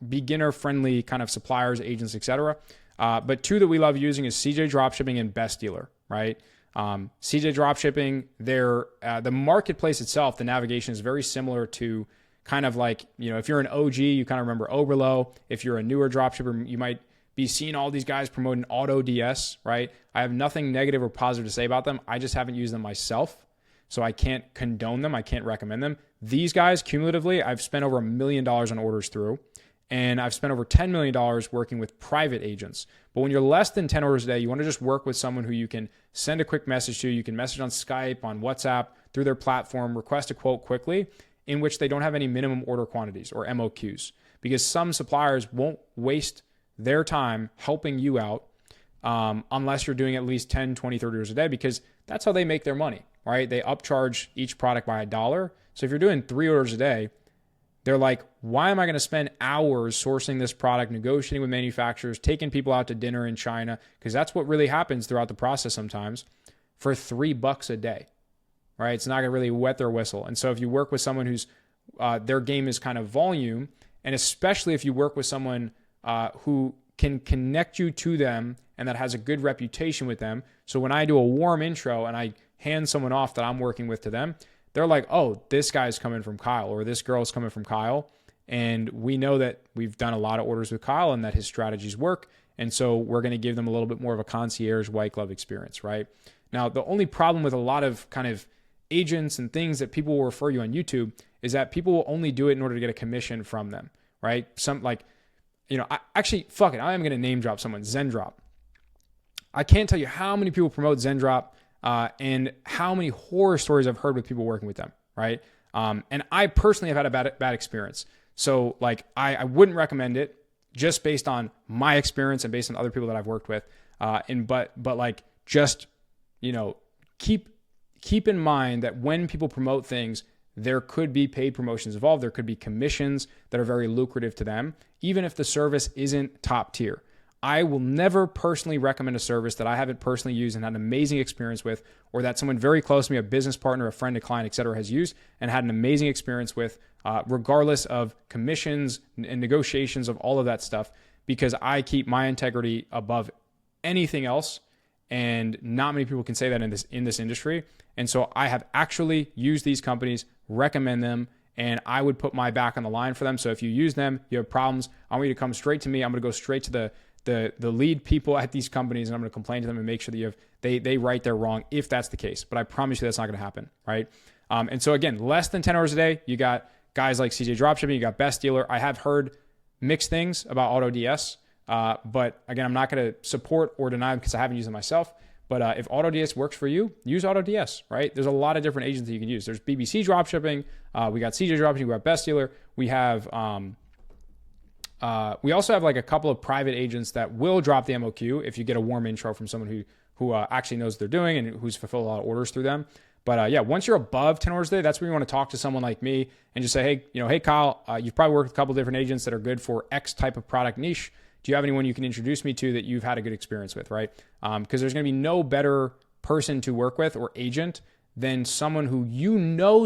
[SPEAKER 1] beginner friendly kind of suppliers, agents, etc. But two that we love using is CJ Dropshipping and Best Dealer, right? CJ Dropshipping, the marketplace itself, the navigation is very similar to kind of like, if you're an OG, you kind of remember Oberlo. If you're a newer dropshipper, you might be seeing all these guys promoting Auto DS, right? I have nothing negative or positive to say about them. I just haven't used them myself, so I can't condone them. I can't recommend them. These guys, cumulatively, I've spent over $1 million on orders through, and I've spent over $10 million working with private agents. But when you're less than 10 orders a day, you want to just work with someone who you can send a quick message to. You can message on Skype, on WhatsApp, through their platform, request a quote quickly, in which they don't have any minimum order quantities or MOQs. Because some suppliers won't waste their time helping you out unless you're doing at least 10, 20, 30 orders a day, because that's how they make their money, right? They upcharge each product by $1. So if you're doing 3 orders a day, they're like, why am I going to spend hours sourcing this product, negotiating with manufacturers, taking people out to dinner in China? Because that's what really happens throughout the process sometimes, for $3 a day, right? It's not going to really wet their whistle. And so if you work with someone who's, their game is kind of volume, and especially if you work with someone who can connect you to them and that has a good reputation with them. So when I do a warm intro and I hand someone off that I'm working with to them, they're like, oh, this guy's coming from Kyle, or this girl's coming from Kyle. And we know that we've done a lot of orders with Kyle and that his strategies work. And so we're going to give them a little bit more of a concierge white glove experience, right? Now, the only problem with a lot of kind of agents and things that people will refer you on YouTube is that people will only do it in order to get a commission from them, right? Some like, fuck it. I am going to name drop someone, Zendrop. I can't tell you how many people promote Zendrop and how many horror stories I've heard with people working with them, right? And I personally have had a bad experience. So like, I wouldn't recommend it just based on my experience and based on other people that I've worked with. But like, just, keep in mind that when people promote things, there could be paid promotions involved. There could be commissions that are very lucrative to them, even if the service isn't top tier. I will never personally recommend a service that I haven't personally used and had an amazing experience with, or that someone very close to me, a business partner, a friend, a client, et cetera, has used and had an amazing experience with, regardless of commissions and negotiations of all of that stuff, because I keep my integrity above anything else. And not many people can say that in this industry. And so I have actually used these companies, recommend them, and I would put my back on the line for them. So if you use them, you have problems, I want you to come straight to me. I'm going to go straight to the lead people at these companies, and I'm going to complain to them and make sure that they right their wrong if that's the case. But I promise you that's not going to happen, right? And so again, less than 10 hours a day, you got guys like CJ Dropshipping, you got Best Dealer. I have heard mixed things about Auto DS. But again, I'm not going to support or deny them because I haven't used them myself. But if AutoDS works for you, use AutoDS, right? There's a lot of different agents that you can use. There's BBC Dropshipping. We got CJ Dropshipping. We got Best Dealer. We have, we also have like a couple of private agents that will drop the MOQ if you get a warm intro from someone who actually knows what they're doing and who's fulfilled a lot of orders through them. But yeah, once you're above 10 orders a day, that's when you want to talk to someone like me and just say, hey, Kyle, you've probably worked with a couple of different agents that are good for X type of product niche. Do you have anyone you can introduce me to that you've had a good experience with, right? Because there's going to be no better person to work with or agent than someone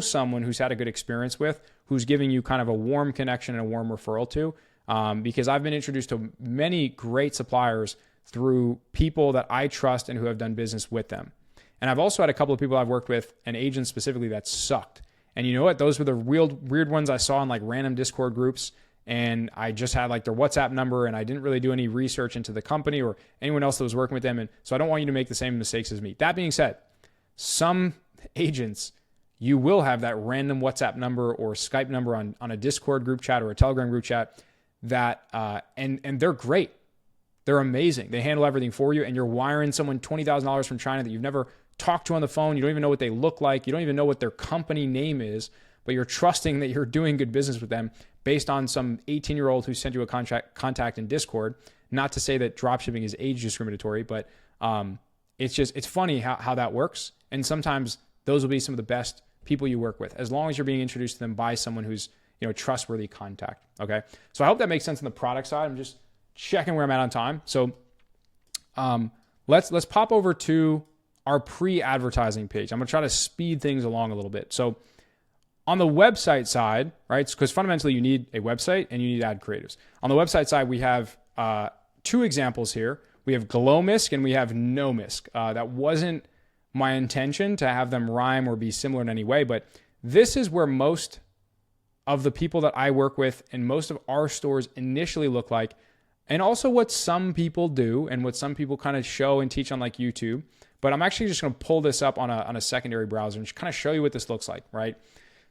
[SPEAKER 1] someone who's had a good experience with, who's giving you kind of a warm connection and a warm referral to. Because I've been introduced to many great suppliers through people that I trust and who have done business with them. And I've also had a couple of people I've worked with, and agents specifically, that sucked. And you know what? Those were the real weird ones I saw in like random Discord groups. And I just had like their WhatsApp number, and I didn't really do any research into the company or anyone else that was working with them. And so I don't want you to make the same mistakes as me. That being said, some agents, you will have that random WhatsApp number or Skype number on a Discord group chat or a Telegram group chat that, and they're great. They're amazing. They handle everything for you, and you're wiring someone $20,000 from China that you've never talked to on the phone. You don't even know what they look like. You don't even know what their company name is, but you're trusting that you're doing good business with them based on some 18-year-old who sent you a contact in Discord. Not to say that dropshipping is age discriminatory, but it's funny how that works. And sometimes those will be some of the best people you work with, as long as you're being introduced to them by someone who's trustworthy contact. Okay, so I hope that makes sense on the product side. I'm just checking where I'm at on time. So let's pop over to our pre-advertising page. I'm gonna try to speed things along a little bit. So On the website side, right? Because fundamentally you need a website and you need ad creatives. On the website side, we have two examples here. We have Glowmisk and we have Nomisk. That wasn't my intention to have them rhyme or be similar in any way, but this is where most of the people that I work with and most of our stores initially look like, and also what some people do and what some people kind of show and teach on like YouTube. But I'm actually just going to pull this up on a secondary browser and just kind of show you what this looks like, right?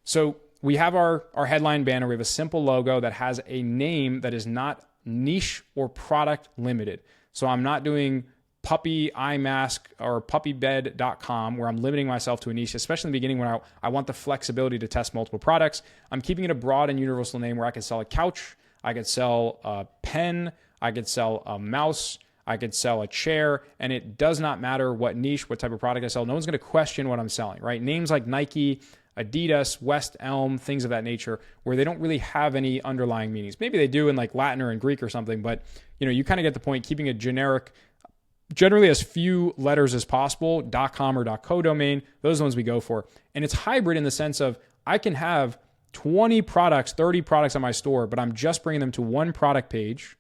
[SPEAKER 1] So we have our headline banner. We have a simple logo that has a name that is not niche or product limited. So I'm not doing puppy eye mask or puppybed.com where I'm limiting myself to a niche, especially in the beginning when I want the flexibility to test multiple products. I'm keeping it a broad and universal name where I could sell a couch, I could sell a pen, I could sell a mouse, I could sell a chair, and it does not matter what niche, what type of product I sell. No one's going to question what I'm selling, right? Names like Nike, Adidas, West Elm, things of that nature, where they don't really have any underlying meanings. Maybe they do in like Latin or in Greek or something, but you kind of get the point. Keeping a generic, generally as few letters as possible, .com or .co domain, those are the ones we go for. And it's hybrid in the sense of I can have 20 products, 30 products on my store, but I'm just bringing them to one product page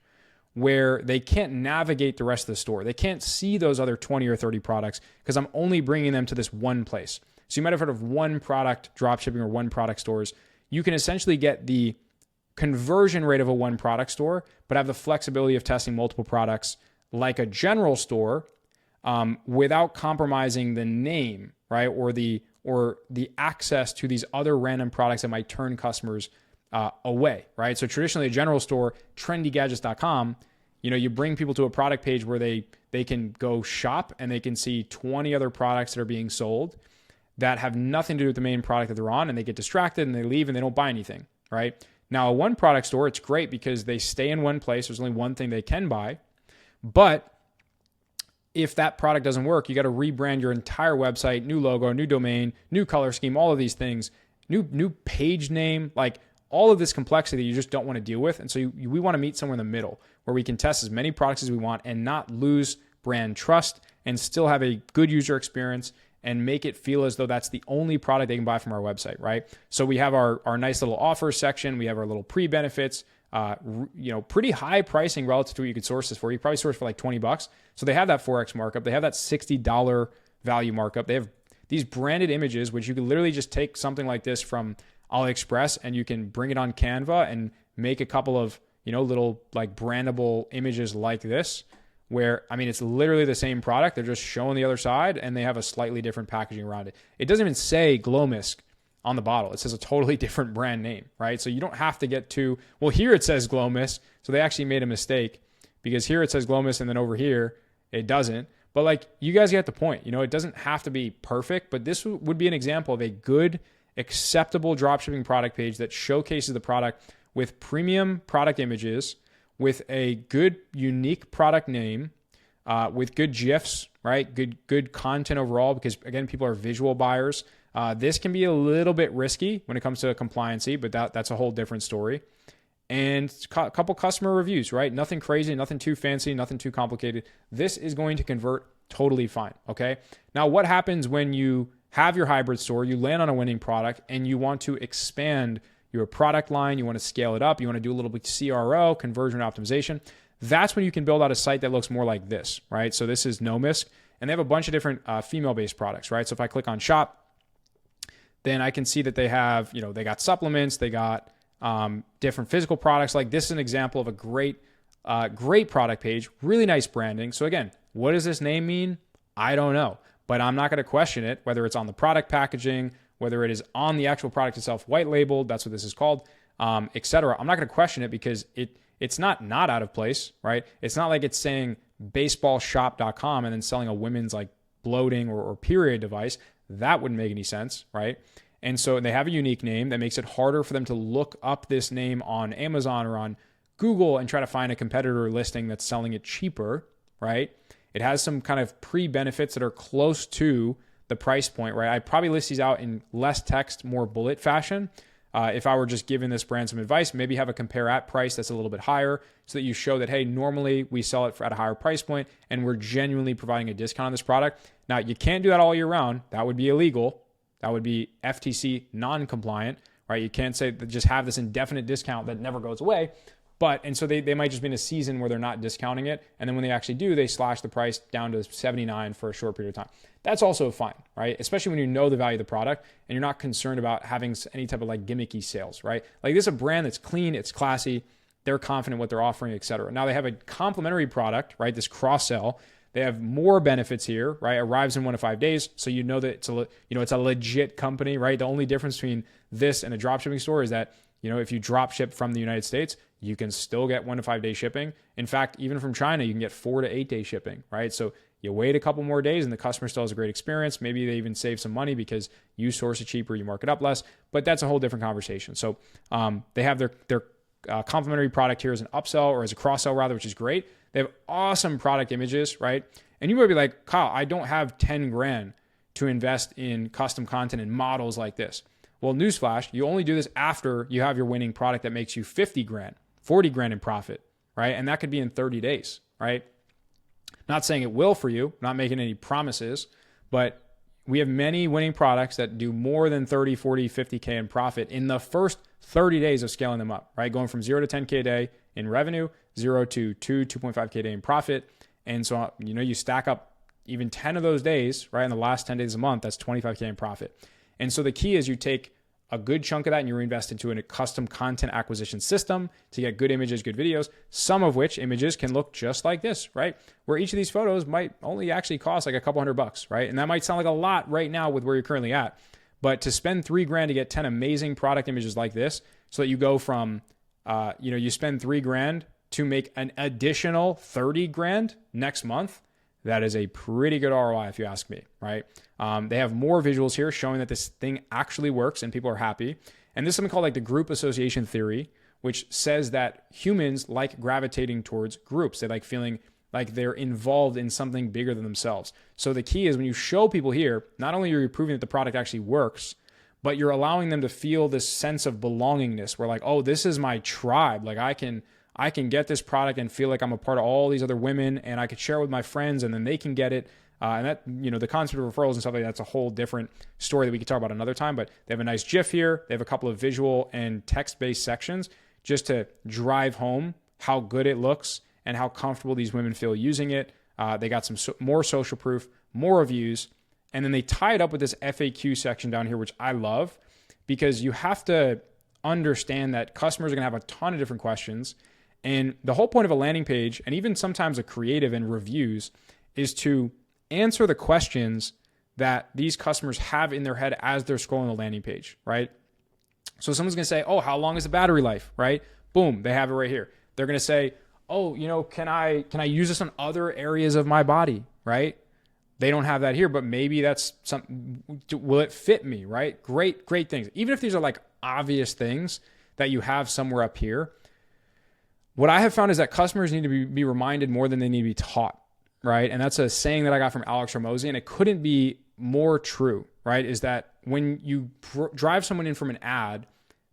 [SPEAKER 1] where they can't navigate the rest of the store. They can't see those other 20 or 30 products because I'm only bringing them to this one place. So you might have heard of one product dropshipping or one product stores. You can essentially get the conversion rate of a one product store, but have the flexibility of testing multiple products like a general store without compromising the name, right? Or the access to these other random products that might turn customers away, right? So traditionally a general store, trendygadgets.com, you bring people to a product page where they can go shop and they can see 20 other products that are being sold that have nothing to do with the main product that they're on, and they get distracted and they leave and they don't buy anything, right? Now, a one product store, it's great because they stay in one place. There's only one thing they can buy. But if that product doesn't work, you got to rebrand your entire website, new logo, new domain, new color scheme, all of these things, new page name, like all of this complexity you just don't want to deal with. And so we want to meet somewhere in the middle where we can test as many products as we want and not lose brand trust and still have a good user experience and make it feel as though that's the only product they can buy from our website, right? So we have our nice little offers section. We have our little pre-benefits, pretty high pricing relative to what you could source this for. You probably source for like $20. So they have that 4X markup. They have that $60 value markup. They have these branded images, which you can literally just take something like this from AliExpress and you can bring it on Canva and make a couple of, little like brandable images like this, where, it's literally the same product. They're just showing the other side and they have a slightly different packaging around it. It doesn't even say Glowmisk on the bottle. It says a totally different brand name, right? So you don't have to get to, well, here it says Glowmisk. So they actually made a mistake because here it says Glowmisk and then over here it doesn't. But like, you guys get the point. It doesn't have to be perfect, but this would be an example of a good, acceptable dropshipping product page that showcases the product with premium product images, with a good, unique product name, with good GIFs, right? Good content overall, because again, people are visual buyers. This can be a little bit risky when it comes to compliancy, but that's a whole different story. And a couple customer reviews, right? Nothing crazy, nothing too fancy, nothing too complicated. This is going to convert totally fine, okay? Now, what happens when you have your hybrid store, you land on a winning product, and you want to expand your product line, you want to scale it up, you want to do a little bit CRO, conversion optimization? That's when you can build out a site that looks more like this, right? So this is Nomisk, and they have a bunch of different female-based products, right? So if I click on shop, then I can see that they have, they got supplements, they got different physical products. Like this is an example of a great product page, really nice branding. So again, what does this name mean? I don't know, but I'm not going to question it, whether it's on the product packaging, whether it is on the actual product itself, white labeled, that's what this is called, etc. I'm not going to question it because it's not out of place, right? It's not like it's saying baseballshop.com and then selling a women's like bloating or period device. That wouldn't make any sense, right? And so they have a unique name that makes it harder for them to look up this name on Amazon or on Google and try to find a competitor listing that's selling it cheaper, right? It has some kind of pre-benefits that are close to the price point, right? I'd probably list these out in less text, more bullet fashion. If I were just giving this brand some advice, maybe have a compare at price that's a little bit higher so that you show that, hey, normally we sell it at a higher price point and we're genuinely providing a discount on this product. Now, you can't do that all year round. That would be illegal. That would be FTC non-compliant, right? You can't say that just have this indefinite discount that never goes away. And so they might just be in a season where they're not discounting it. And then when they actually do, they slash the price down to $79 for a short period of time. That's also fine, right? Especially when you know the value of the product and you're not concerned about having any type of like gimmicky sales, right? Like this is a brand that's clean, it's classy, they're confident what they're offering, et cetera. Now they have a complementary product, right? This cross sell. They have more benefits here, right? Arrives in 1 to 5 days. So you know that it's a legit company, right? The only difference between this and a dropshipping store is that, if you drop ship from the United States, you can still get 1 to 5 day shipping. In fact, even from China, you can get 4 to 8 day shipping, right? So you wait a couple more days and the customer still has a great experience. Maybe they even save some money because you source it cheaper, you mark it up less, but that's a whole different conversation. So they have their complementary product here as an upsell or as a cross sell rather, which is great. They have awesome product images, right? And you might be like, Kyle, I don't have 10 grand to invest in custom content and models like this. Well, newsflash, you only do this after you have your winning product that makes you 50 grand, 40 grand in profit, right? And that could be in 30 days, right? Not saying it will for you, not making any promises, but we have many winning products that do more than 30, 40, 50K in profit in the first 30 days of scaling them up, right? Going from 0 to 10K a day in revenue, 0 to 2.5K a day in profit. And so, you stack up even 10 of those days, right? In the last 10 days of the month, that's 25K in profit. And so the key is you take a good chunk of that and you reinvest into a custom content acquisition system to get good images, good videos, some of which images can look just like this, right? Where each of these photos might only actually cost like a couple $100, right? And that might sound like a lot right now with where you're currently at. But to spend $3,000 to get 10 amazing product images like this, so that you go from, you spend $3,000 to make an additional $30,000 next month, that is a pretty good ROI if you ask me, right? They have more visuals here showing that this thing actually works and people are happy. And this is something called like the group association theory, which says that humans like gravitating towards groups. They like feeling like they're involved in something bigger than themselves. So the key is when you show people here, not only are you proving that the product actually works, but you're allowing them to feel this sense of belongingness where like, oh, this is my tribe. Like I can get this product and feel like I'm a part of all these other women and I could share it with my friends and then they can get it. And that, the concept of referrals and stuff like that's a whole different story that we could talk about another time, but they have a nice GIF here. They have a couple of visual and text-based sections just to drive home how good it looks and how comfortable these women feel using it. They got some more social proof, more reviews, and then they tie it up with this FAQ section down here, which I love because you have to understand that customers are going to have a ton of different questions. And the whole point of a landing page, and even sometimes a creative and reviews, is to answer the questions that these customers have in their head as they're scrolling the landing page, right? So someone's going to say, oh, how long is the battery life, right? Boom, they have it right here. They're going to say, oh, can I use this on other areas of my body, right? They don't have that here, but maybe that's something, will it fit me, right? Great things. Even if these are like obvious things that you have somewhere up here, what I have found is that customers need to be reminded more than they need to be taught, right? And that's a saying that I got from Alex Ramosi, and it couldn't be more true, right? Is that when you drive someone in from an ad,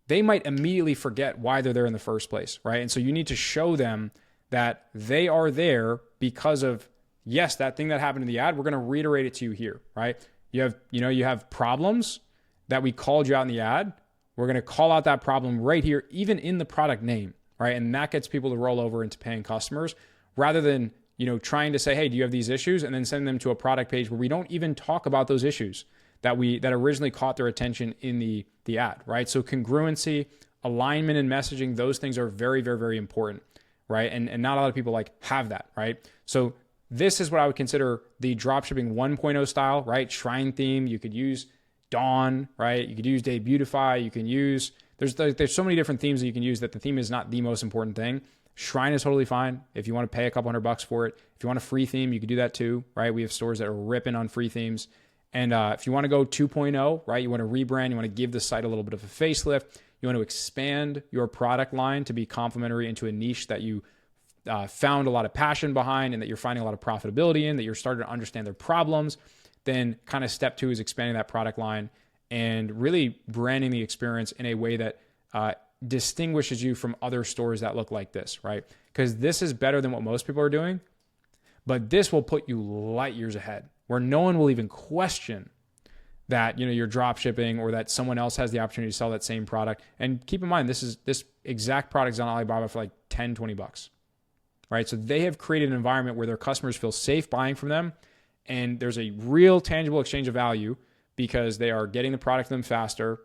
[SPEAKER 1] they might immediately forget why they're there in the first place, right? And so you need to show them that they are there because of, yes, that thing that happened in the ad, we're going to reiterate it to you here, right? You have problems that we called you out in the ad. We're going to call out that problem right here, even in the product name, right? And that gets people to roll over into paying customers rather than, trying to say, hey, do you have these issues? And then send them to a product page where we don't even talk about those issues that originally caught their attention in the ad, right? So congruency, alignment and messaging, those things are very, very, very important, right? And not a lot of people have that, right? So this is what I would consider the dropshipping 1.0 style, right? Shrine theme. You could use Dawn, right? You could use Day Beautify. You can use, there's so many different themes that you can use that the theme is not the most important thing. Shrine is totally fine. If you want to pay a couple $100 for it, if you want a free theme, you could do that too, right? We have stores that are ripping on free themes. And if you want to go 2.0, right? You want to rebrand, you want to give the site a little bit of a facelift. You want to expand your product line to be complementary into a niche that you found a lot of passion behind and that you're finding a lot of profitability in, that you're starting to understand their problems. Then kind of step 2 is expanding that product line and really branding the experience in a way that distinguishes you from other stores that look like this, right? Because this is better than what most people are doing, but this will put you light years ahead where no one will even question that, you're drop shipping or that someone else has the opportunity to sell that same product. And keep in mind, this exact product is on Alibaba for like 10, 20 bucks, right? So they have created an environment where their customers feel safe buying from them. And there's a real tangible exchange of value because they are getting the product to them faster.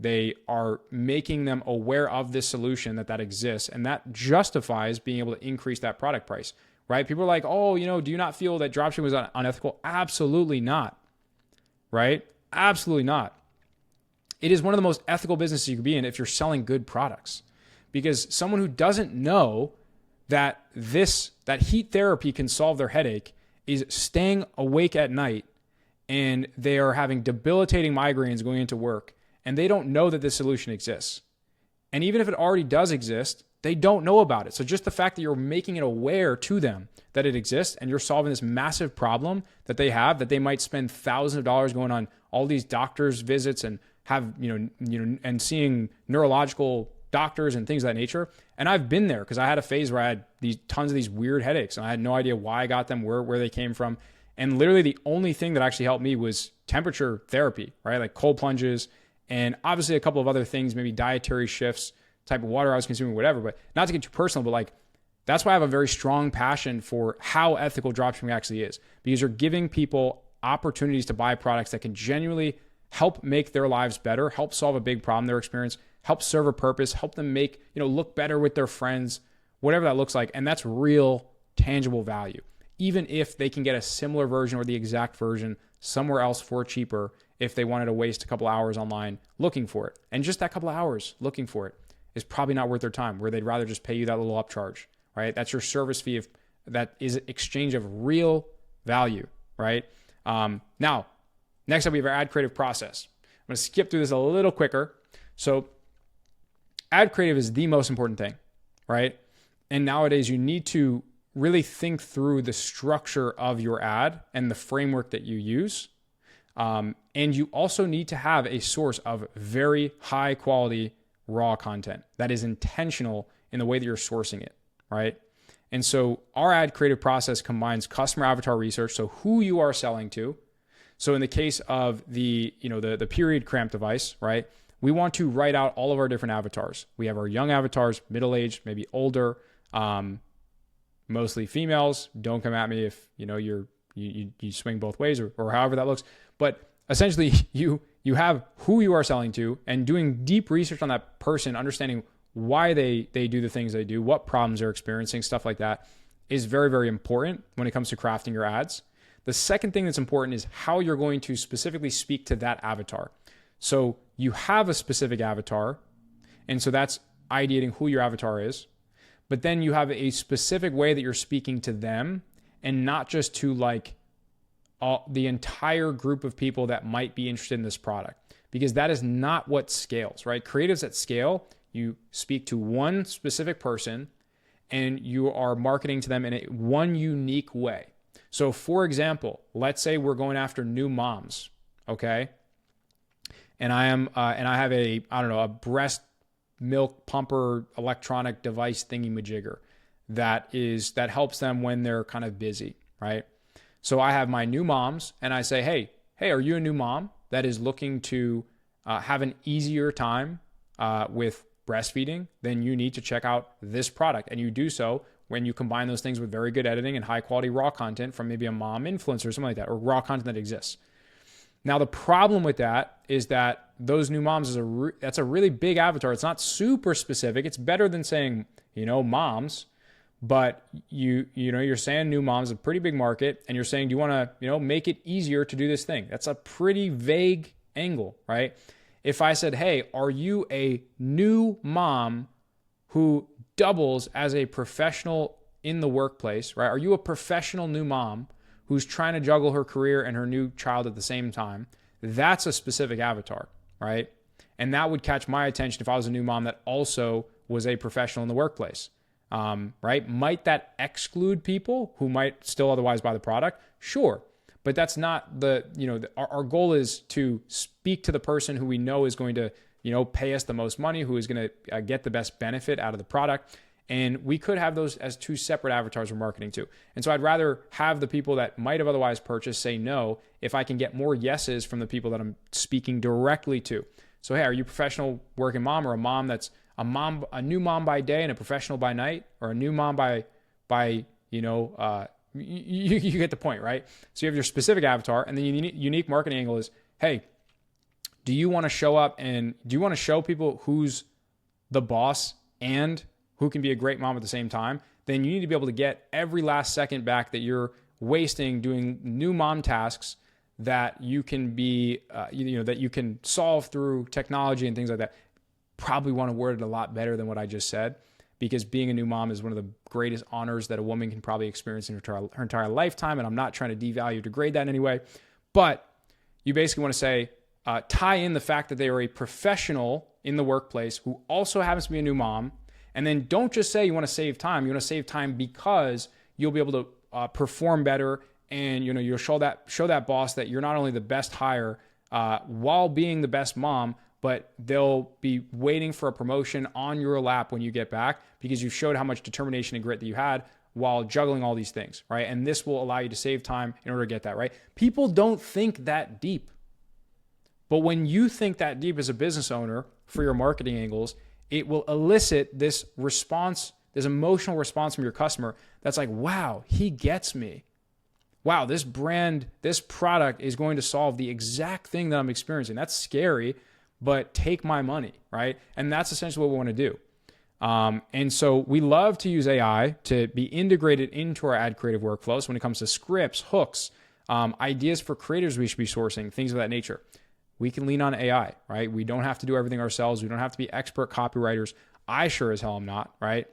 [SPEAKER 1] They are making them aware of this solution that exists. And that justifies being able to increase that product price, right? People are like, oh, do you not feel that dropshipping was unethical? Absolutely not, right? Absolutely not. It is one of the most ethical businesses you can be in if you're selling good products, because someone who doesn't know that that heat therapy can solve their headache is staying awake at night, and they are having debilitating migraines going into work, and they don't know that this solution exists. And even if it already does exist, they don't know about it. So just the fact that you're making it aware to them that it exists and you're solving this massive problem that they have, that they might spend thousands of dollars going on all these doctors' visits and have, and seeing neurological doctors and things of that nature. And I've been there because I had a phase where I had tons of these weird headaches and I had no idea why I got them, where they came from. And literally the only thing that actually helped me was temperature therapy, right? Like cold plunges and obviously a couple of other things, maybe dietary shifts, type of water I was consuming, whatever. But not to get too personal, but like that's why I have a very strong passion for how ethical dropshipping actually is, because you're giving people opportunities to buy products that can genuinely help make their lives better, help solve a big problem they're experiencing, help serve a purpose, help them make, look better with their friends, whatever that looks like. And that's real tangible value. Even if they can get a similar version or the exact version somewhere else for cheaper, if they wanted to waste a couple hours online looking for it. And just that couple of hours looking for it is probably not worth their time, where they'd rather just pay you that little upcharge, right? That's your service fee that is exchange of real value, right? Now, next up, we have our ad creative process. I'm going to skip through this a little quicker. So ad creative is the most important thing, right? And nowadays you need to really think through the structure of your ad and the framework that you use. And you also need to have a source of very high quality raw content that is intentional in the way that you're sourcing it, right? And so our ad creative process combines customer avatar research, so who you are selling to. So in the case of the period cramp device, right? We want to write out all of our different avatars. We have our young avatars, middle-aged, maybe older, mostly females. Don't come at me if you swing both ways or however that looks. But essentially, you have who you are selling to and doing deep research on that person, understanding why they do the things they do, what problems they're experiencing, stuff like that is very, very important when it comes to crafting your ads. The second thing that's important is how you're going to specifically speak to that avatar. So you have a specific avatar, and so that's ideating who your avatar is. But then you have a specific way that you're speaking to them, and not just to the entire group of people that might be interested in this product, because that is not what scales, right? Creatives at scale, you speak to one specific person and you are marketing to them in one unique way. So for example, let's say we're going after new moms, okay? And I have a breast milk pumper electronic device thingy majigger that helps them when they're kind of busy, right? So I have my new moms and I say, hey, are you a new mom that is looking to have an easier time with breastfeeding? Then you need to check out this product. And you do so when you combine those things with very good editing and high quality raw content from maybe a mom influencer or something like that, or raw content that exists. Now, the problem with that is that those new moms that's a really big avatar. It's not super specific. It's better than saying, moms, but you're saying new moms, a pretty big market, and you're saying, do you want to, make it easier to do this thing? That's a pretty vague angle, right? If I said, hey, are you a new mom who doubles as a professional in the workplace, right? Are you a professional new mom who's trying to juggle her career and her new child at the same time? That's a specific avatar, right? And that would catch my attention if I was a new mom that also was a professional in the workplace, right? Might that exclude people who might still otherwise buy the product? Sure. But that's not our goal is to speak to the person who we know is going to, pay us the most money, who is going to get the best benefit out of the product. And we could have those as two separate avatars we're marketing to. And so I'd rather have the people that might have otherwise purchased say no if I can get more yeses from the people that I'm speaking directly to. So, hey, are you a professional working mom, or a mom that's a new mom by day and a professional by night, or a new mom by you get the point, right? So you have your specific avatar, and then the unique marketing angle is, hey, do you want to show up and do you want to show people who's the boss and who can be a great mom at the same time? Then you need to be able to get every last second back that you're wasting doing new mom tasks that you can be, that you can solve through technology and things like that. Probably want to word it a lot better than what I just said, because being a new mom is one of the greatest honors that a woman can probably experience in her entire lifetime. And I'm not trying to devalue, degrade that in any way, but you basically want to say, tie in the fact that they are a professional in the workplace who also happens to be a new mom. And then don't just say you want to save time. You want to save time because you'll be able to perform better, and you'll show that boss that you're not only the best hire while being the best mom, but they'll be waiting for a promotion on your lap when you get back, because you showed how much determination and grit that you had while juggling all these things, right? And this will allow you to save time in order to get that, right? People don't think that deep. But when you think that deep as a business owner for your marketing angles, it will elicit this response, this emotional response from your customer that's like, wow, he gets me. Wow, this brand, this product is going to solve the exact thing that I'm experiencing. That's scary, but take my money, right? And that's essentially what we want to do. And so we love to use AI to be integrated into our ad creative workflows when it comes to scripts, hooks, ideas for creators we should be sourcing, things of that nature. We can lean on AI, right? We don't have to do everything ourselves. We don't have to be expert copywriters. I sure as hell am not, right?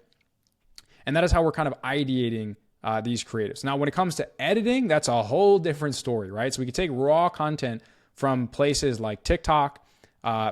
[SPEAKER 1] And that is how we're kind of ideating these creatives. Now, when it comes to editing, that's a whole different story, right? So we can take raw content from places like TikTok,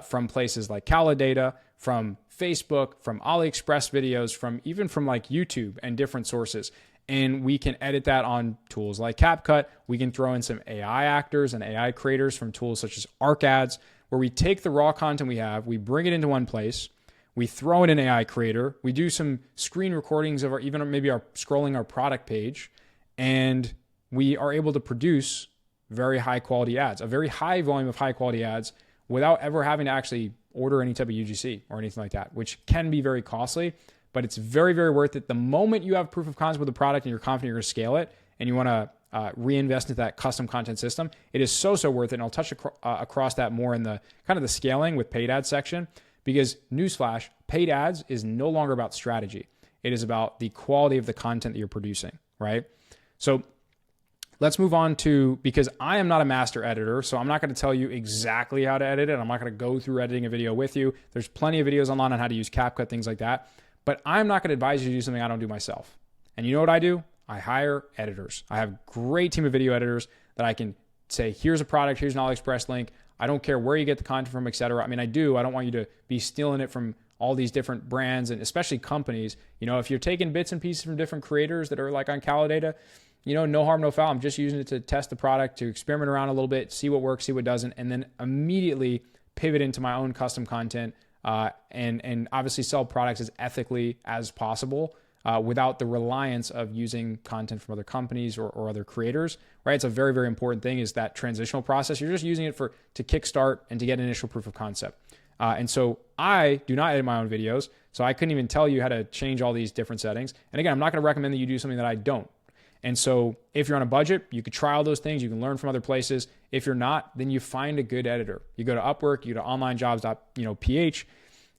[SPEAKER 1] from places like Calidata, from Facebook, from AliExpress videos, from like YouTube and different sources. And we can edit that on tools like CapCut. We can throw in some AI actors and AI creators from tools such as ArcAds, where we take the raw content we have, we bring it into one place, we throw in an AI creator, we do some screen recordings of scrolling our product page, and we are able to produce very high quality ads, a very high volume of high quality ads without ever having to actually order any type of UGC or anything like that, which can be very costly. But it's very, very worth it. The moment you have proof of concept with the product and you're confident you're going to scale it and you want to reinvest into that custom content system, it is so worth it. And I'll touch across that more in the kind of the scaling with paid ads section, because newsflash, paid ads is no longer about strategy. It is about the quality of the content that you're producing, right? So let's move on to, because I am not a master editor, so I'm not going to tell you exactly how to edit it. I'm not going to go through editing a video with you. There's plenty of videos online on how to use CapCut, things like that. But I'm not going to advise you to do something I don't do myself. And you know what I do? I hire editors. I have a great team of video editors that I can say, here's a product, here's an AliExpress link. I don't care where you get the content from, et cetera. I mean, I don't want you to be stealing it from all these different brands and especially companies. If you're taking bits and pieces from different creators that are like on Calidata, no harm, no foul. I'm just using it to test the product, to experiment around a little bit, see what works, see what doesn't, and then immediately pivot into my own custom content and obviously sell products as ethically as possible without the reliance of using content from other companies or other creators, right? It's a very, very important thing, is that transitional process. You're just using it to kickstart and to get initial proof of concept. And so I do not edit my own videos, so I couldn't even tell you how to change all these different settings. And again, I'm not going to recommend that you do something that I don't. And so if you're on a budget, you could try all those things. You can learn from other places. If you're not, then you find a good editor. You go to Upwork, you go to onlinejobs.ph,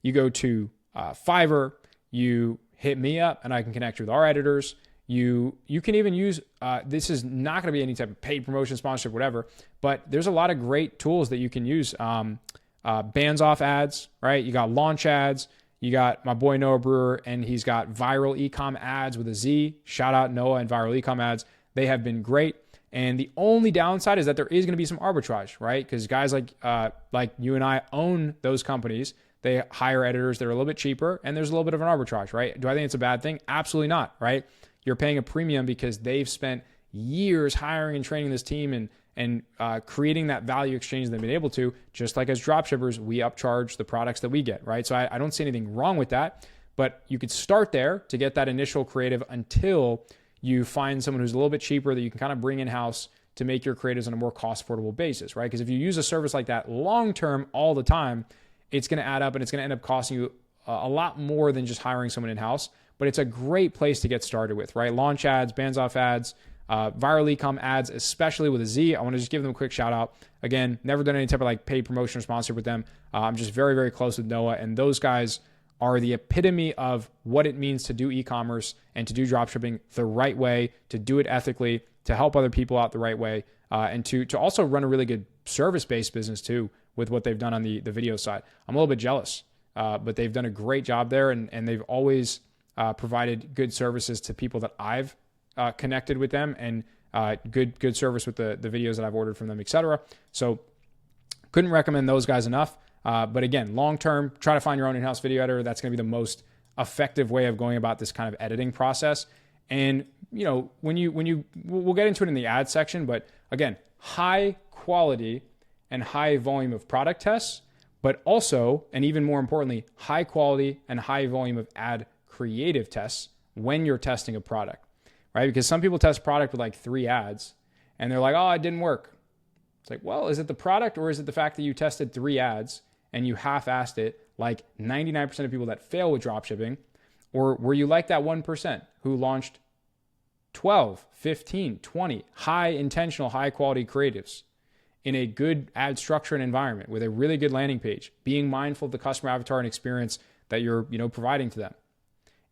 [SPEAKER 1] you go to Fiverr, you hit me up and I can connect you with our editors. You can even use, this is not going to be any type of paid promotion, sponsorship, whatever, but there's a lot of great tools that you can use. Bands off ads, right? You got launch ads. You got my boy Noah Brewer, and he's got viral ecom ads with a Z. Shout out Noah and viral ecom ads. They have been great. And the only downside is that there is going to be some arbitrage, right? Because guys like you and I own those companies. They hire editors that are a little bit cheaper, and there's a little bit of an arbitrage, right? Do I think it's a bad thing? Absolutely not, right? You're paying a premium because they've spent years hiring and training this team and creating that value exchange they've been able to. Just like as dropshippers, we upcharge the products that we get, right? So I don't see anything wrong with that. But you could start there to get that initial creative until you find someone who's a little bit cheaper that you can kind of bring in-house to make your creatives on a more cost affordable basis, right? Because if you use a service like that long-term all the time, it's going to add up and it's going to end up costing you a lot more than just hiring someone in-house. But it's a great place to get started with, right? Launch ads, bands off ads, viral ecom ads, especially with a Z. I want to just give them a quick shout out. Again, never done any type of like paid promotion or sponsorship with them. I'm just very, very close with Noah, and those guys are the epitome of what it means to do e-commerce and to do dropshipping the right way, to do it ethically, to help other people out the right way, and to also run a really good service-based business too with what they've done on the video side. I'm a little bit jealous, but they've done a great job there, and they've always provided good services to people that I've connected with them, and good service with the videos that I've ordered from them, etc. So couldn't recommend those guys enough. But again, long-term, try to find your own in-house video editor. That's going to be the most effective way of going about this kind of editing process. And, you know, we'll get into it in the ad section, but again, high quality and high volume of product tests, but also, and even more importantly, high quality and high volume of ad creative tests when you're testing a product, right? Because some people test product with like 3 ads and they're like, oh, it didn't work. It's like, well, is it the product or is it the fact that you tested 3 ads and you half-assed it like 99% of people that fail with dropshipping? Or were you like that 1% who launched 12, 15, 20 high intentional, high quality creatives in a good ad structure and environment with a really good landing page, being mindful of the customer avatar and experience that you're, providing to them?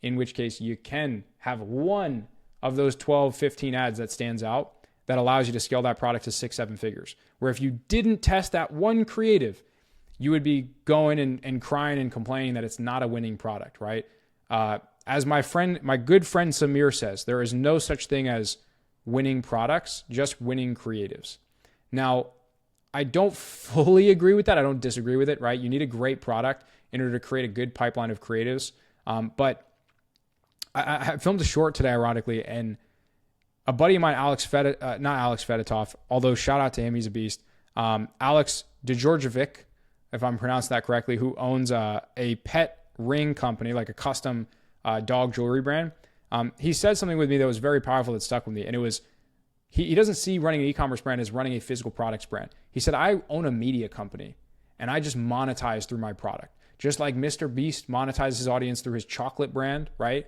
[SPEAKER 1] In which case you can have one of those 12, 15 ads that stands out that allows you to scale that product to 6, 7 figures. Where if you didn't test that one creative, you would be going and crying and complaining that it's not a winning product, right? As my good friend Samir says, there is no such thing as winning products, just winning creatives. Now, I don't fully agree with that. I don't disagree with it, right? You need a great product in order to create a good pipeline of creatives. But I filmed a short today, ironically, and a buddy of mine, not Alex Fedotov, although shout out to him, he's a beast. Alex Djordjevic, if I'm pronouncing that correctly, who owns a pet ring company, like a custom dog jewelry brand. He said something with me that was very powerful that stuck with me. And it was, he doesn't see running an e-commerce brand as running a physical products brand. He said, I own a media company and I just monetize through my product. Just like Mr. Beast monetizes his audience through his chocolate brand, right?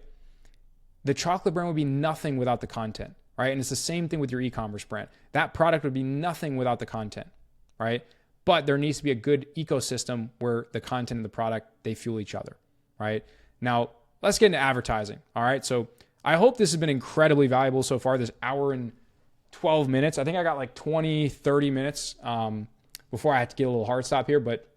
[SPEAKER 1] The chocolate brand would be nothing without the content, right? And it's the same thing with your e-commerce brand. That product would be nothing without the content, right? But there needs to be a good ecosystem where the content and the product, they fuel each other, right? Now, let's get into advertising, all right? So I hope this has been incredibly valuable so far, this hour and 12 minutes. I think I got like 20, 30 minutes before I had to get a little hard stop here. But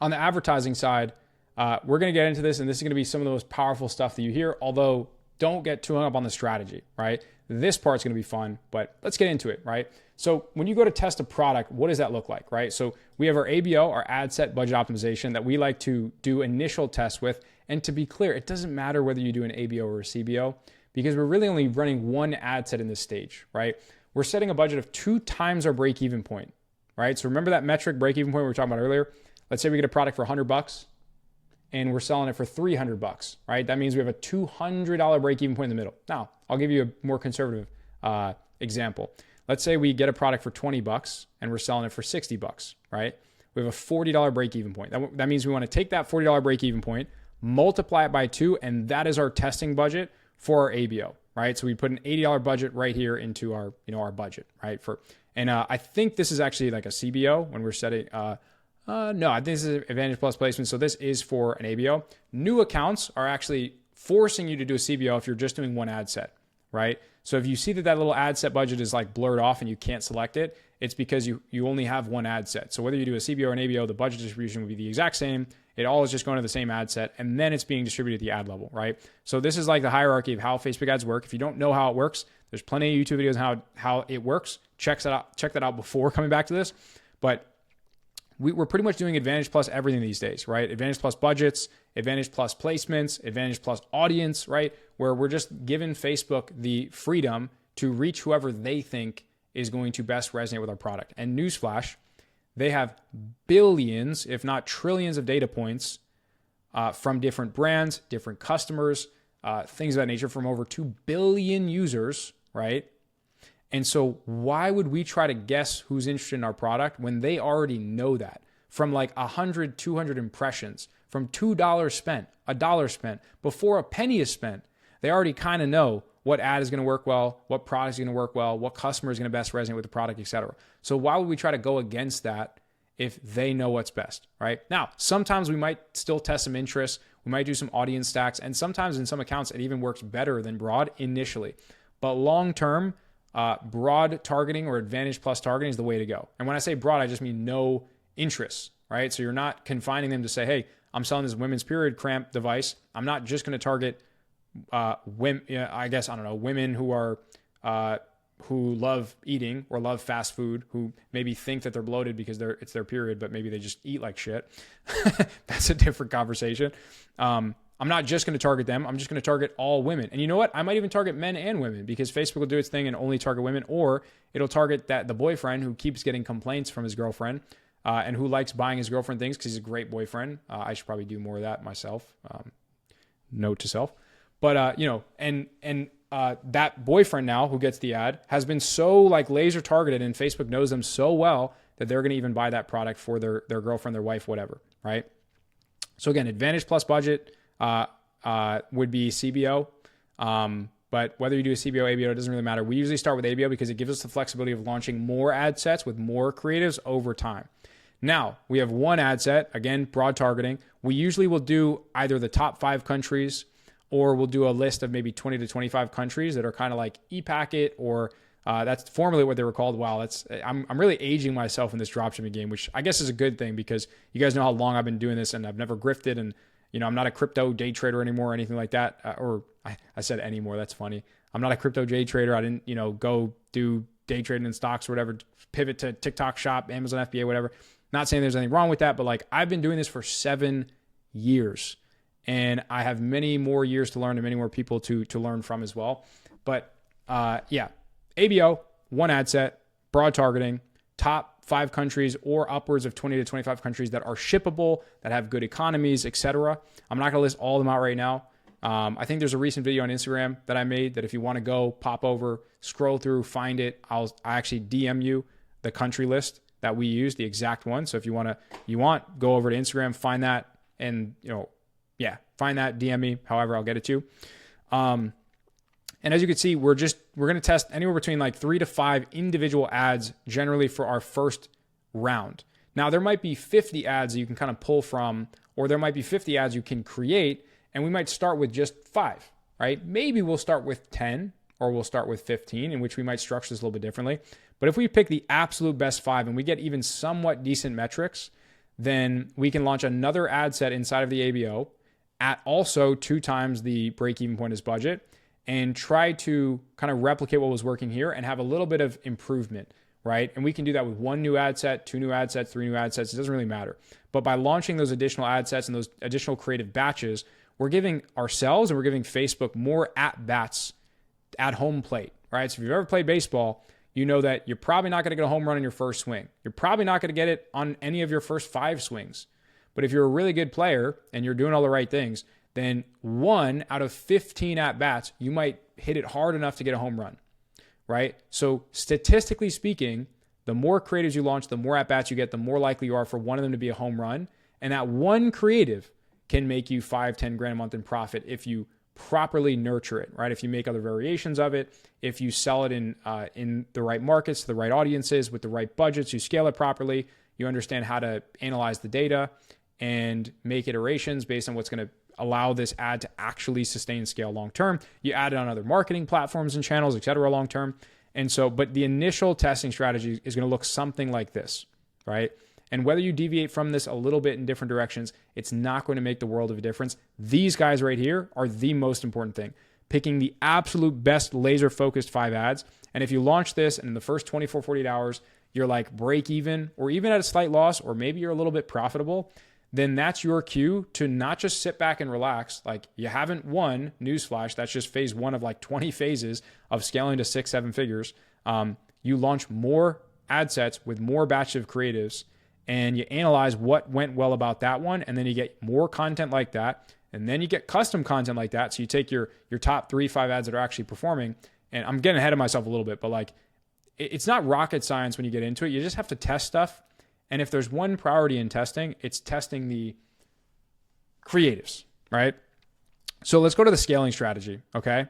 [SPEAKER 1] on the advertising side, we're going to get into this, and this is going to be some of the most powerful stuff that you hear, although don't get too hung up on the strategy, right? This part's going to be fun, but let's get into it, right? So when you go to test a product, what does that look like, right? So we have our ABO, our ad set budget optimization, that we like to do initial tests with. And to be clear, it doesn't matter whether you do an ABO or a CBO, because we're really only running one ad set in this stage, right? We're setting a budget of 2 times our break-even point, right? So remember that metric break-even point we were talking about earlier? Let's say we get a product for $100 and we're selling it for $300, right? That means we have a $200 break-even point in the middle. Now, I'll give you a more conservative example. Let's say we get a product for $20 and we're selling it for $60, right? We have a $40 break-even point. That means we want to take that $40 break-even point, multiply it by 2, and that is our testing budget for our ABO, right? So we put an $80 budget right here into our, our budget, right? I think this is actually like a CBO when we're setting. No, I think this is Advantage Plus placement. So this is for an ABO. New accounts are actually forcing you to do a CBO if you're just doing one ad set, right? So if you see that little ad set budget is like blurred off and you can't select it, it's because you only have one ad set. So whether you do a CBO or an ABO, the budget distribution would be the exact same. It all is just going to the same ad set, and then it's being distributed at the ad level, right? So this is like the hierarchy of how Facebook ads work. If you don't know how it works, there's plenty of YouTube videos on how it works. Check that out before coming back to this. But we're pretty much doing Advantage Plus everything these days, right? Advantage Plus budgets, Advantage Plus placements, Advantage Plus audience, right? Where we're just giving Facebook the freedom to reach whoever they think is going to best resonate with our product. And newsflash, they have billions, if not trillions of data points from different brands, different customers, things of that nature, from over 2 billion users, right? And so why would we try to guess who's interested in our product when they already know that? From like 100, 200 impressions, from $2 spent, $1 spent, before a penny is spent, they already kind of know what ad is going to work well, what product is going to work well, what customer is going to best resonate with the product, et cetera. So why would we try to go against that if they know what's best, right? Now, sometimes we might still test some interest. We might do some audience stacks. And sometimes in some accounts, it even works better than broad initially. But long-term, broad targeting or advantage plus targeting is the way to go. And when I say broad, I just mean no interests, right? So you're not confining them to say, hey, I'm selling this women's period cramp device. I'm not just going to target women, women who are who love eating or love fast food, who maybe think that they're bloated because it's their period, but maybe they just eat like shit. That's a different conversation. I'm not just going to target them. I'm just going to target all women. And you know what? I might even target men and women, because Facebook will do its thing and only target women, or it'll target the boyfriend who keeps getting complaints from his girlfriend and who likes buying his girlfriend things because he's a great boyfriend. I should probably do more of that myself. Note to self. But, that boyfriend now who gets the ad has been so like laser targeted, and Facebook knows them so well that they're going to even buy that product for their girlfriend, their wife, whatever, right? So again, advantage plus budget would be CBO. But whether you do a CBO, ABO, it doesn't really matter. We usually start with ABO because it gives us the flexibility of launching more ad sets with more creatives over time. Now, we have one ad set, again, broad targeting. We usually will do either the top 5 countries, or we'll do a list of maybe 20 to 25 countries that are kind of like ePacket, or that's formerly what they were called. Wow, I'm really aging myself in this dropshipping game, which I guess is a good thing, because you guys know how long I've been doing this, and I've never grifted, and I'm not a crypto day trader anymore or anything like that. I said anymore, that's funny. I'm not a crypto day trader. I didn't, go do day trading in stocks or whatever, pivot to TikTok Shop, Amazon FBA, whatever. Not saying there's anything wrong with that, but like I've been doing this for 7 years. And I have many more years to learn and many more people to learn from as well. But ABO, one ad set, broad targeting, top 5 countries or upwards of 20 to 25 countries that are shippable, that have good economies, etc. I'm not going to list all of them out right now. I think there's a recent video on Instagram that I made that if you want to go pop over, scroll through, find it, I actually DM you the country list that we use, the exact one. So if you want, go over to Instagram, find that, and find that, DM me, however I'll get it to you. And as you can see, we're going to test anywhere between like 3 to 5 individual ads generally for our first round. Now, there might be 50 ads that you can kind of pull from, or there might be 50 ads you can create, and we might start with just 5, right? Maybe we'll start with 10, or we'll start with 15, in which we might structure this a little bit differently. But if we pick the absolute best 5 and we get even somewhat decent metrics, then we can launch another ad set inside of the ABO at also 2 times the break-even point as budget, and try to kind of replicate what was working here and have a little bit of improvement, right? And we can do that with 1 new ad set, 2 new ad sets, 3 new ad sets. It doesn't really matter. But by launching those additional ad sets and those additional creative batches, we're giving ourselves and we're giving Facebook more at-bats at home plate, right? So if you've ever played baseball, you know that you're probably not going to get a home run on your first swing. You're probably not going to get it on any of your first 5 swings. But if you're a really good player and you're doing all the right things, then 1 out of 15 at-bats, you might hit it hard enough to get a home run, right? So statistically speaking, the more creatives you launch, the more at-bats you get, the more likely you are for one of them to be a home run. And that one creative can make you 5, 10 grand a month in profit if you properly nurture it, right? If you make other variations of it, if you sell it in the right markets, to the right audiences, with the right budgets, you scale it properly, you understand how to analyze the data and make iterations based on what's going to allow this ad to actually sustain scale long-term. You add it on other marketing platforms and channels, et cetera, long-term. And so, but the initial testing strategy is going to look something like this, right? And whether you deviate from this a little bit in different directions, it's not going to make the world of a difference. These guys right here are the most important thing. Picking the absolute best laser-focused 5 ads. And if you launch this and in the first 24, 48 hours, you're like break even, or even at a slight loss, or maybe you're a little bit profitable, then that's your cue to not just sit back and relax. Like, you haven't won, newsflash, that's just phase 1 of like 20 phases of scaling to 6, 7 figures. You launch more ad sets with more batches of creatives, and you analyze what went well about that one, and then you get more content like that, and then you get custom content like that. So you take your top 3-5 ads that are actually performing, and I'm getting ahead of myself a little bit, but like it's not rocket science when you get into it. You just have to test stuff. And if there's one priority in testing, it's testing the creatives, right? So let's go to the scaling strategy, okay?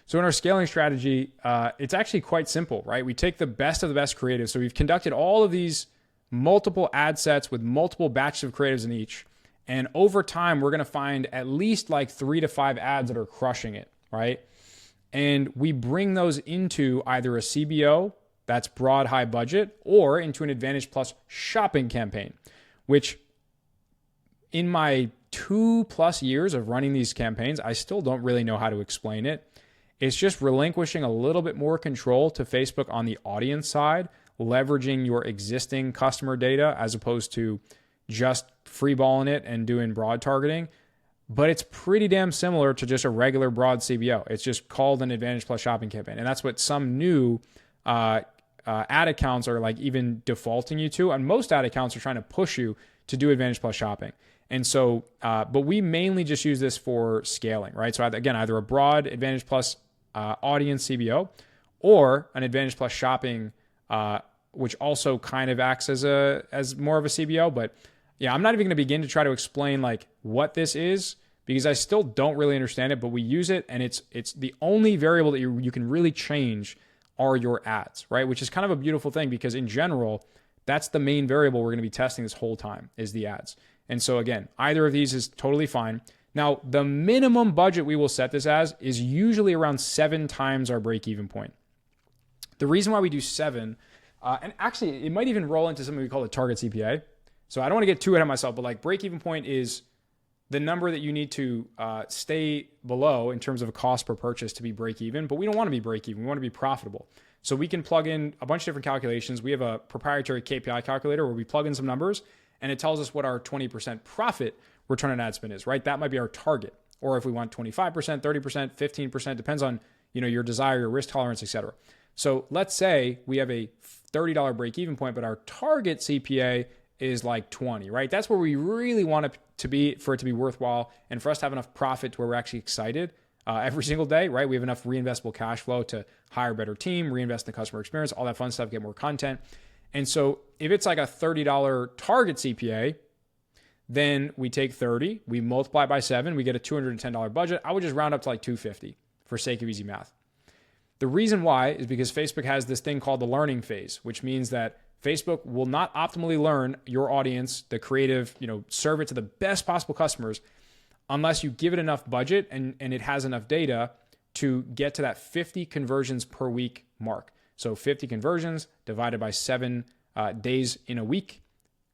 [SPEAKER 1] So in our scaling strategy, it's actually quite simple, right? We take the best of the best creatives. So we've conducted all of these multiple ad sets with multiple batches of creatives in each. And over time, we're going to find at least like 3 to 5 ads that are crushing it, right? And we bring those into either a CBO, that's broad, high budget, or into an Advantage Plus shopping campaign, which in my 2+ years of running these campaigns, I still don't really know how to explain it. It's just relinquishing a little bit more control to Facebook on the audience side, leveraging your existing customer data as opposed to just freeballing it and doing broad targeting. But it's pretty damn similar to just a regular broad CBO. It's just called an Advantage Plus shopping campaign. And that's what some new ad accounts are like even defaulting you to. And most ad accounts are trying to push you to do Advantage Plus shopping. And so, but we mainly just use this for scaling, right? So again, either a broad Advantage Plus audience CBO or an Advantage Plus shopping, which also kind of acts as more of a CBO. But yeah, I'm not even going to begin to try to explain like what this is because I still don't really understand it, but we use it, and it's the only variable that you can really change are your ads, right? Which is kind of a beautiful thing because in general, that's the main variable we're going to be testing this whole time is the ads. And so again, either of these is totally fine. Now, the minimum budget we will set this as is usually around 7 times our break-even point. The reason why we do 7, and actually it might even roll into something we call the target CPA. So I don't want to get too ahead of myself, but like break-even point is the number that you need to stay below in terms of a cost per purchase to be break-even, but we don't want to be break-even. We want to be profitable. So we can plug in a bunch of different calculations. We have a proprietary KPI calculator where we plug in some numbers and it tells us what our 20% profit return on ad spend is, right? That might be our target. Or if we want 25%, 30%, 15%, depends on, your desire, your risk tolerance, et cetera. So let's say we have a $30 break-even point, but our target CPA is like 20, right? That's where we really want it to be for it to be worthwhile and for us to have enough profit to where we're actually excited every single day, right? We have enough reinvestable cash flow to hire a better team, reinvest in the customer experience, all that fun stuff, get more content. And so if it's like a $30 target CPA, then we take 30, we multiply it by 7, we get a $210 budget. I would just round up to like 250 for sake of easy math. The reason why is because Facebook has this thing called the learning phase, which means that Facebook will not optimally learn your audience, the creative, serve it to the best possible customers unless you give it enough budget and it has enough data to get to that 50 conversions per week mark. So 50 conversions divided by 7 days in a week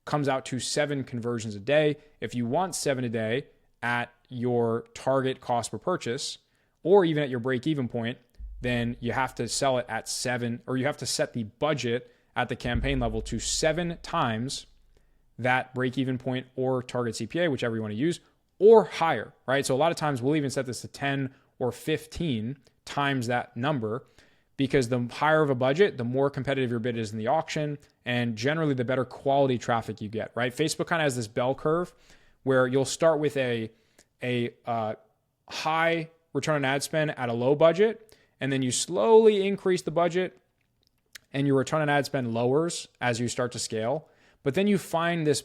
[SPEAKER 1] comes out to 7 conversions a day. If you want 7 a day at your target cost per purchase, or even at your break-even point, then you have to sell it at 7, or you have to set the budget at the campaign level to 7 times that break-even point or target CPA, whichever you want to use, or higher, right? So a lot of times we'll even set this to 10 or 15 times that number, because the higher of a budget, the more competitive your bid is in the auction, and generally the better quality traffic you get, right? Facebook kind of has this bell curve where you'll start with a high return on ad spend at a low budget, and then you slowly increase the budget and your return on ad spend lowers as you start to scale. But then you find this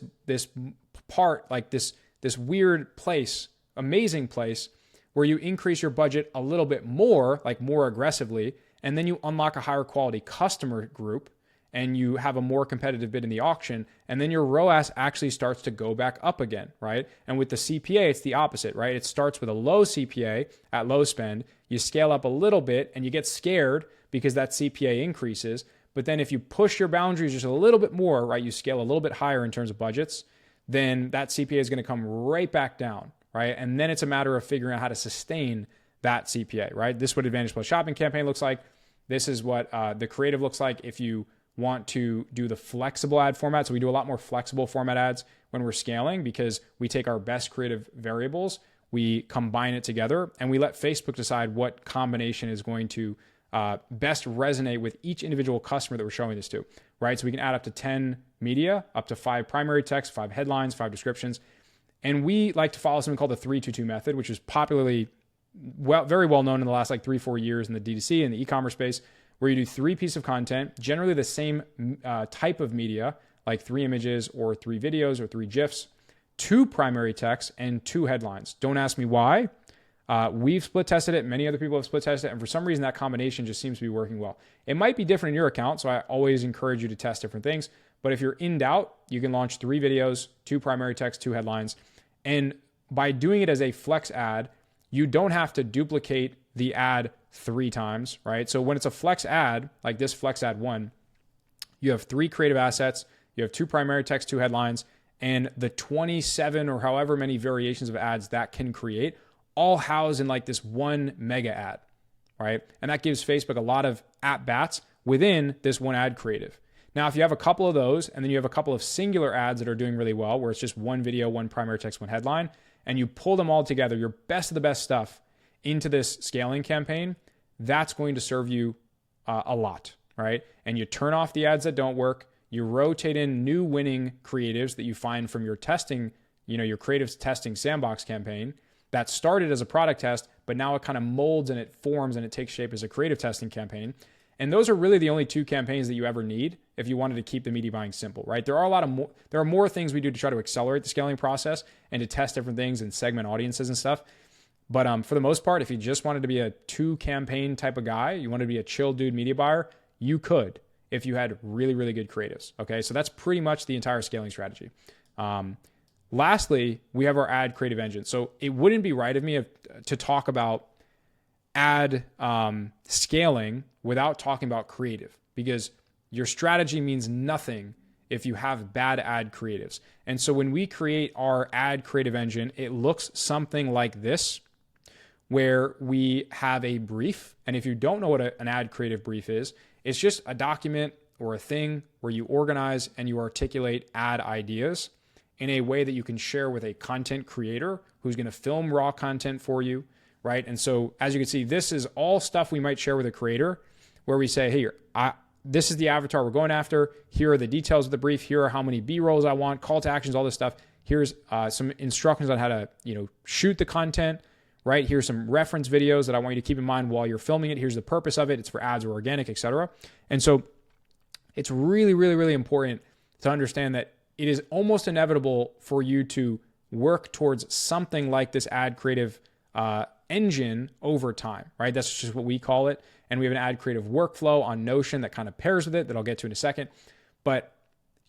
[SPEAKER 1] part, like this weird place, amazing place, where you increase your budget a little bit more, like more aggressively, and then you unlock a higher quality customer group and you have a more competitive bid in the auction, and then your ROAS actually starts to go back up again, right? And with the CPA, it's the opposite, right? It starts with a low CPA at low spend, you scale up a little bit and you get scared because that CPA increases. But then if you push your boundaries just a little bit more, right, you scale a little bit higher in terms of budgets, then that CPA is going to come right back down, right? And then it's a matter of figuring out how to sustain that CPA, right? This is what Advantage Plus shopping campaign looks like. This is what the creative looks like if you want to do the flexible ad format. So we do a lot more flexible format ads when we're scaling because we take our best creative variables, we combine it together, and we let Facebook decide what combination is going to best resonate with each individual customer that we're showing this to, right? So we can add up to 10 media, up to 5 primary text, 5 headlines, 5 descriptions. And we like to follow something called the 3-2-2 method, which is popularly very well known in the last like 3-4 years in the D2C and the e-commerce space, where you do 3 pieces of content, generally the same type of media, like 3 images or 3 videos or 3 GIFs, 2 primary texts, and 2 headlines. Don't ask me why. We've split tested it. Many other people have split tested it. And for some reason, that combination just seems to be working well. It might be different in your account. So I always encourage you to test different things. But if you're in doubt, you can launch 3 videos, 2 primary text, 2 headlines. And by doing it as a flex ad, you don't have to duplicate the ad 3 times, right? So when it's a flex ad, like this flex ad 1, you have 3 creative assets, you have 2 primary text, 2 headlines, and the 27 or however many variations of ads that can create all housed in like this one mega ad, right? And that gives Facebook a lot of at-bats within this one ad creative. Now, if you have a couple of those, and then you have a couple of singular ads that are doing really well, where it's just 1 video, 1 primary text, 1 headline, and you pull them all together, your best of the best stuff, into this scaling campaign, that's going to serve you a lot, right? And you turn off the ads that don't work, you rotate in new winning creatives that you find from your testing, your creatives testing sandbox campaign that started as a product test, but now it kind of molds and it forms and it takes shape as a creative testing campaign. And those are really the only 2 campaigns that you ever need if you wanted to keep the media buying simple, right? There are more things we do to try to accelerate the scaling process and to test different things and segment audiences and stuff. But for the most part, if you just wanted to be a 2 campaign type of guy, you wanted to be a chill dude media buyer, you could if you had really, really good creatives. Okay, so that's pretty much the entire scaling strategy. Lastly, we have our ad creative engine. So it wouldn't be right of me to talk about ad scaling without talking about creative, because your strategy means nothing if you have bad ad creatives. And so when we create our ad creative engine, it looks something like this, where we have a brief. And if you don't know what an ad creative brief is, it's just a document or a thing where you organize and you articulate ad ideas in a way that you can share with a content creator who's going to film raw content for you, right? And so as you can see, this is all stuff we might share with a creator where we say, hey, this is the avatar we're going after. Here are the details of the brief. Here are how many B-rolls I want, call to actions, all this stuff. Here's some instructions on how to, shoot the content, right? Here's some reference videos that I want you to keep in mind while you're filming it. Here's the purpose of it. It's for ads or organic, etc. And so it's really, really, really important to understand that it is almost inevitable for you to work towards something like this ad creative engine over time, right? That's just what we call it. And we have an ad creative workflow on Notion that kind of pairs with it that I'll get to in a second. But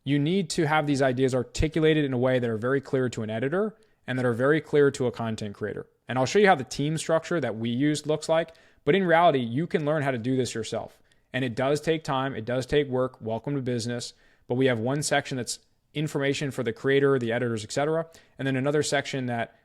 [SPEAKER 1] you need to have these ideas articulated in a way that are very clear to an editor and that are very clear to a content creator. And I'll show you how the team structure that we use looks like. But in reality, you can learn how to do this yourself. And it does take time. It does take work. Welcome to business. But we have one section that's information for the creator, the editors, etc. And then another section that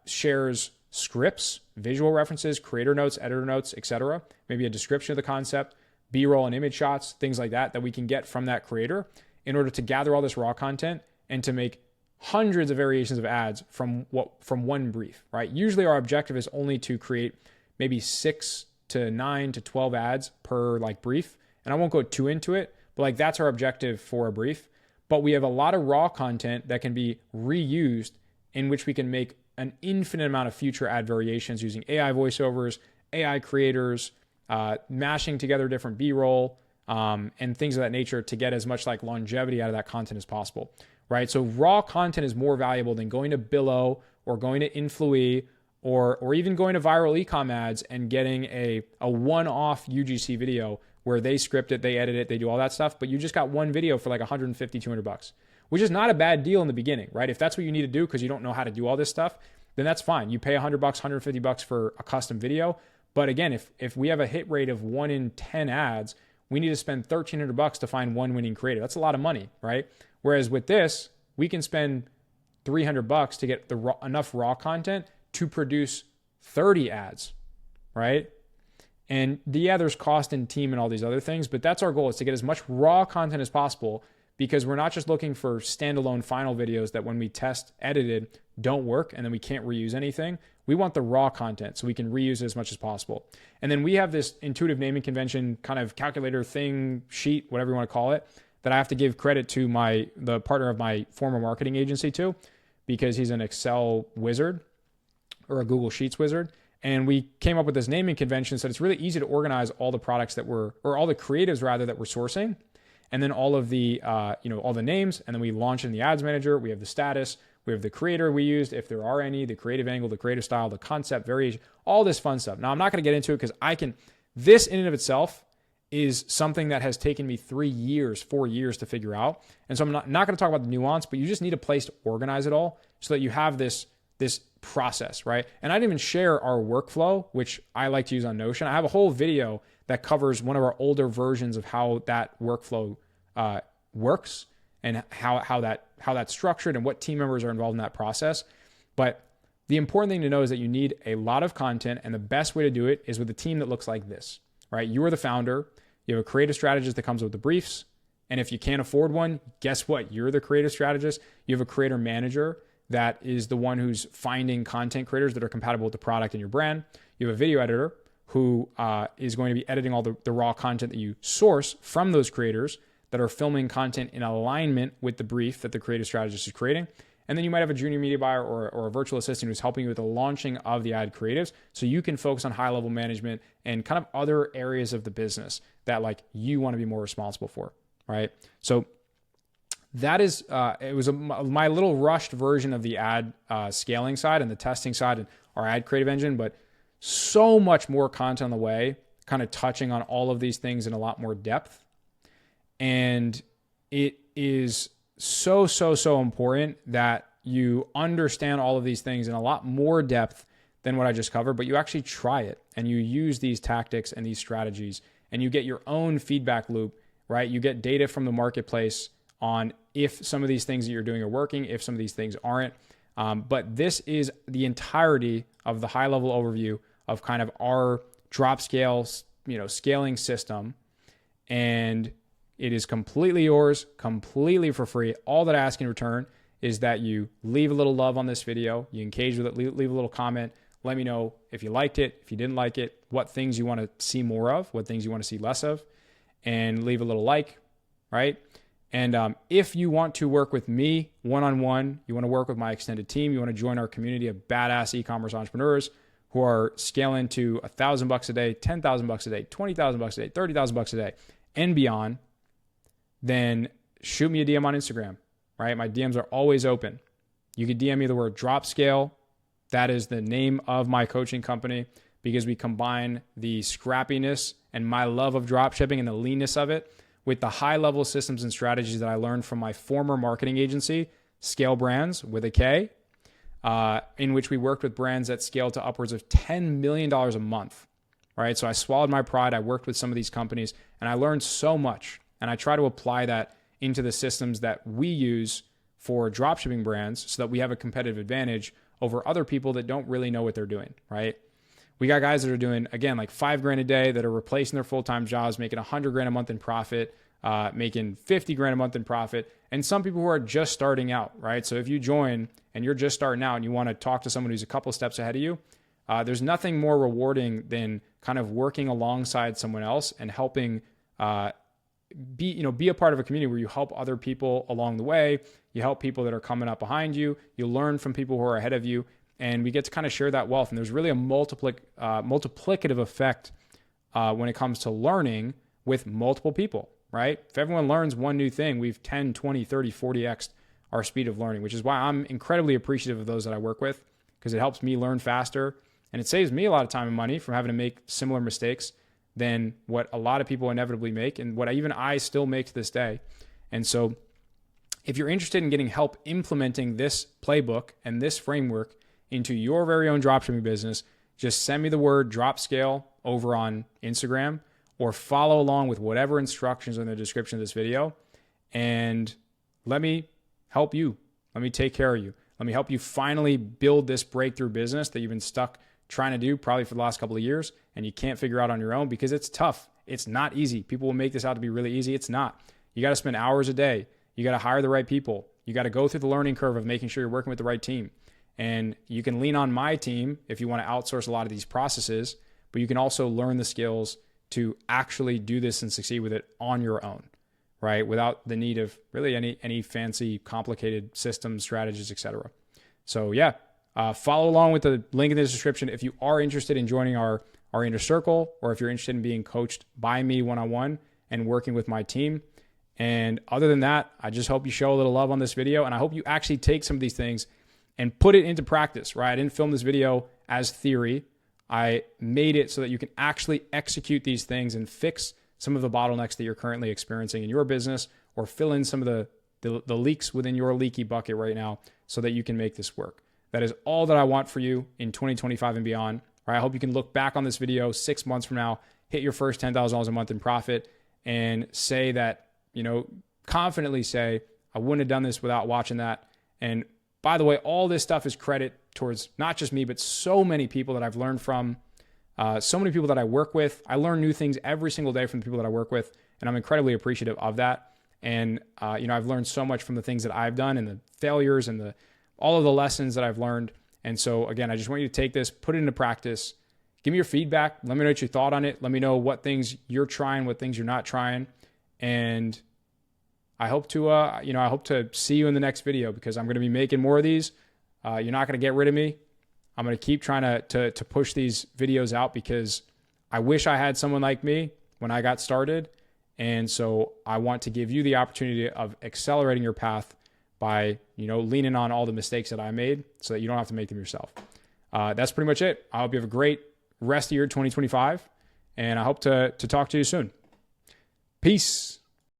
[SPEAKER 1] shares scripts, visual references, creator notes, editor notes, etc. Maybe a description of the concept, B-roll and image shots, things like that we can get from that creator in order to gather all this raw content and to make hundreds of variations of ads from one brief, right? Usually our objective is only to create maybe 6 to 9 to 12 ads per brief. And I won't go too into it, but that's our objective for a brief. But we have a lot of raw content that can be reused in which we can make an infinite amount of future ad variations using AI voiceovers, AI creators, mashing together different B-roll, and things of that nature to get as much longevity out of that content as possible, right? So raw content is more valuable than going to Billo or going to Influee or even going to viral ecom ads and getting a one-off UGC video where they script it, they edit it, they do all that stuff, but you just got one video for $150, $200, which is not a bad deal in the beginning, right? If that's what you need to do because you don't know how to do all this stuff, then that's fine. You pay $100, $150 for a custom video. But again, if we have a hit rate of 1 in 10 ads, we need to spend $1,300 to find one winning creative. That's a lot of money, right? Whereas with this, we can spend $300 to get enough raw content to produce 30 ads, right? And there's cost and team and all these other things, but that's our goal, is to get as much raw content as possible, because we're not just looking for standalone final videos that when we test edited don't work and then we can't reuse anything. We want the raw content so we can reuse it as much as possible. And then we have this intuitive naming convention kind of calculator thing, sheet, whatever you want to call it, that I have to give credit to the partner of my former marketing agency to, because he's an Excel wizard or a Google Sheets wizard. And we came up with this naming convention so it's really easy to organize all the products that or all the creatives rather that we're sourcing. And then all of the, all the names, and then we launch in the ads manager. We have the status, we have the creator we used, if there are any, the creative angle, the creative style, the concept, variation, all this fun stuff. Now, I'm not going to get into it because this in and of itself is something that has taken me 4 years to figure out. And so I'm not going to talk about the nuance, but you just need a place to organize it all so that you have this process, right? And I didn't even share our workflow, which I like to use on Notion. I have a whole video that covers one of our older versions of how that workflow works and how that's structured and what team members are involved in that process. But the important thing to know is that you need a lot of content, and the best way to do it is with a team that looks like this, right? You are the founder. You have a creative strategist that comes with the briefs. And if you can't afford one, guess what? You're the creative strategist. You have a creator manager that is the one who's finding content creators that are compatible with the product and your brand. You have a video editor who is going to be editing all the raw content that you source from those creators that are filming content in alignment with the brief that the creative strategist is creating. And then you might have a junior media buyer or a virtual assistant who's helping you with the launching of the ad creatives so you can focus on high-level management and kind of other areas of the business that like you want to be more responsible for, right? So that is, it was my little rushed version of the ad scaling side and the testing side and our ad creative engine, but so much more content on the way, kind of touching on all of these things in a lot more depth. And it is so important that you understand all of these things in a lot more depth than what I just covered, but you actually try it and you use these tactics and these strategies and you get your own feedback loop, right? You get data from the marketplace on if some of these things that you're doing are working, if some of these things aren't. But this is the entirety of the high level overview of kind of our DropSkale, scaling system. And it is completely yours, completely for free. All that I ask in return is that you leave a little love on this video, you engage with it, leave a little comment. Let me know if you liked it, if you didn't like it, what things you want to see more of, what things you want to see less of, and leave a little like, right? And if you want to work with me one-on-one, you want to work with my extended team, you want to join our community of badass e-commerce entrepreneurs who are scaling to $1,000 a day, $10,000 a day, $20,000 a day, $30,000 a day, and beyond, then shoot me a DM on Instagram, right? My DMs are always open. You could DM me the word DropSkale. That is the name of my coaching company because we combine the scrappiness and my love of dropshipping and the leanness of it with the high-level systems and strategies that I learned from my former marketing agency, Scale Brands with a K, in which we worked with brands that scaled to upwards of $10 million a month, right? So I swallowed my pride. I worked with some of these companies, and I learned so much. And I try to apply that into the systems that we use for dropshipping brands so that we have a competitive advantage over other people that don't really know what they're doing, right? We got guys that are doing, again, like $5,000 a day that are replacing their full-time jobs, making $100,000 a month in profit, making $50,000 a month in profit, and some people who are just starting out, right? So if you join and you're just starting out and you want to talk to someone who's a couple steps ahead of you, there's nothing more rewarding than kind of working alongside someone else and helping be a part of a community where you help other people along the way. You help people that are coming up behind you. You learn from people who are ahead of you, and we get to kind of share that wealth. And there's really a multiplicative effect when it comes to learning with multiple people, right? If everyone learns one new thing, we've 10, 20, 30, 40x our speed of learning, which is why I'm incredibly appreciative of those that I work with because it helps me learn faster and it saves me a lot of time and money from having to make similar mistakes than what a lot of people inevitably make and what even I still make to this day. And so if you're interested in getting help implementing this playbook and this framework into your very own dropshipping business, just send me the word DropSkale over on Instagram or follow along with whatever instructions are in the description of this video and let me help you. Let me take care of you. Let me help you finally build this breakthrough business that you've been stuck trying to do probably for the last couple of years and you can't figure out on your own because it's tough. It's not easy. People will make this out to be really easy. It's not. You got to spend hours a day. You got to hire the right people. You got to go through the learning curve of making sure you're working with the right team. And you can lean on my team if you want to outsource a lot of these processes, but you can also learn the skills to actually do this and succeed with it on your own, right? Without the need of really any fancy, complicated systems, strategies, etc. So yeah, follow along with the link in the description if you are interested in joining our inner circle, or if you're interested in being coached by me one-on-one and working with my team. And other than that, I just hope you show a little love on this video, and I hope you actually take some of these things and put it into practice, right? I didn't film this video as theory. I made it so that you can actually execute these things and fix some of the bottlenecks that you're currently experiencing in your business, or fill in some of the leaks within your leaky bucket right now so that you can make this work. That is all that I want for you in 2025 and beyond. Right? I hope you can look back on this video 6 months from now, hit your first $10,000 a month in profit, and say that, confidently say, I wouldn't have done this without watching that. And by the way, all this stuff is credit towards not just me, but so many people that I've learned from, so many people that I work with. I learn new things every single day from the people that I work with, and I'm incredibly appreciative of that. And, I've learned so much from the things that I've done, and the failures, and all of the lessons that I've learned. And so again, I just want you to take this, put it into practice, give me your feedback. Let me know what you thought on it. Let me know what things you're trying, what things you're not trying. And I hope to see you in the next video, because I'm going to be making more of these. You're not going to get rid of me. I'm going to keep trying to push these videos out, because I wish I had someone like me when I got started. And so I want to give you the opportunity of accelerating your path by, leaning on all the mistakes that I made so that you don't have to make them yourself. That's pretty much it. I hope you have a great rest of your 2025, and I hope to talk to you soon. Peace.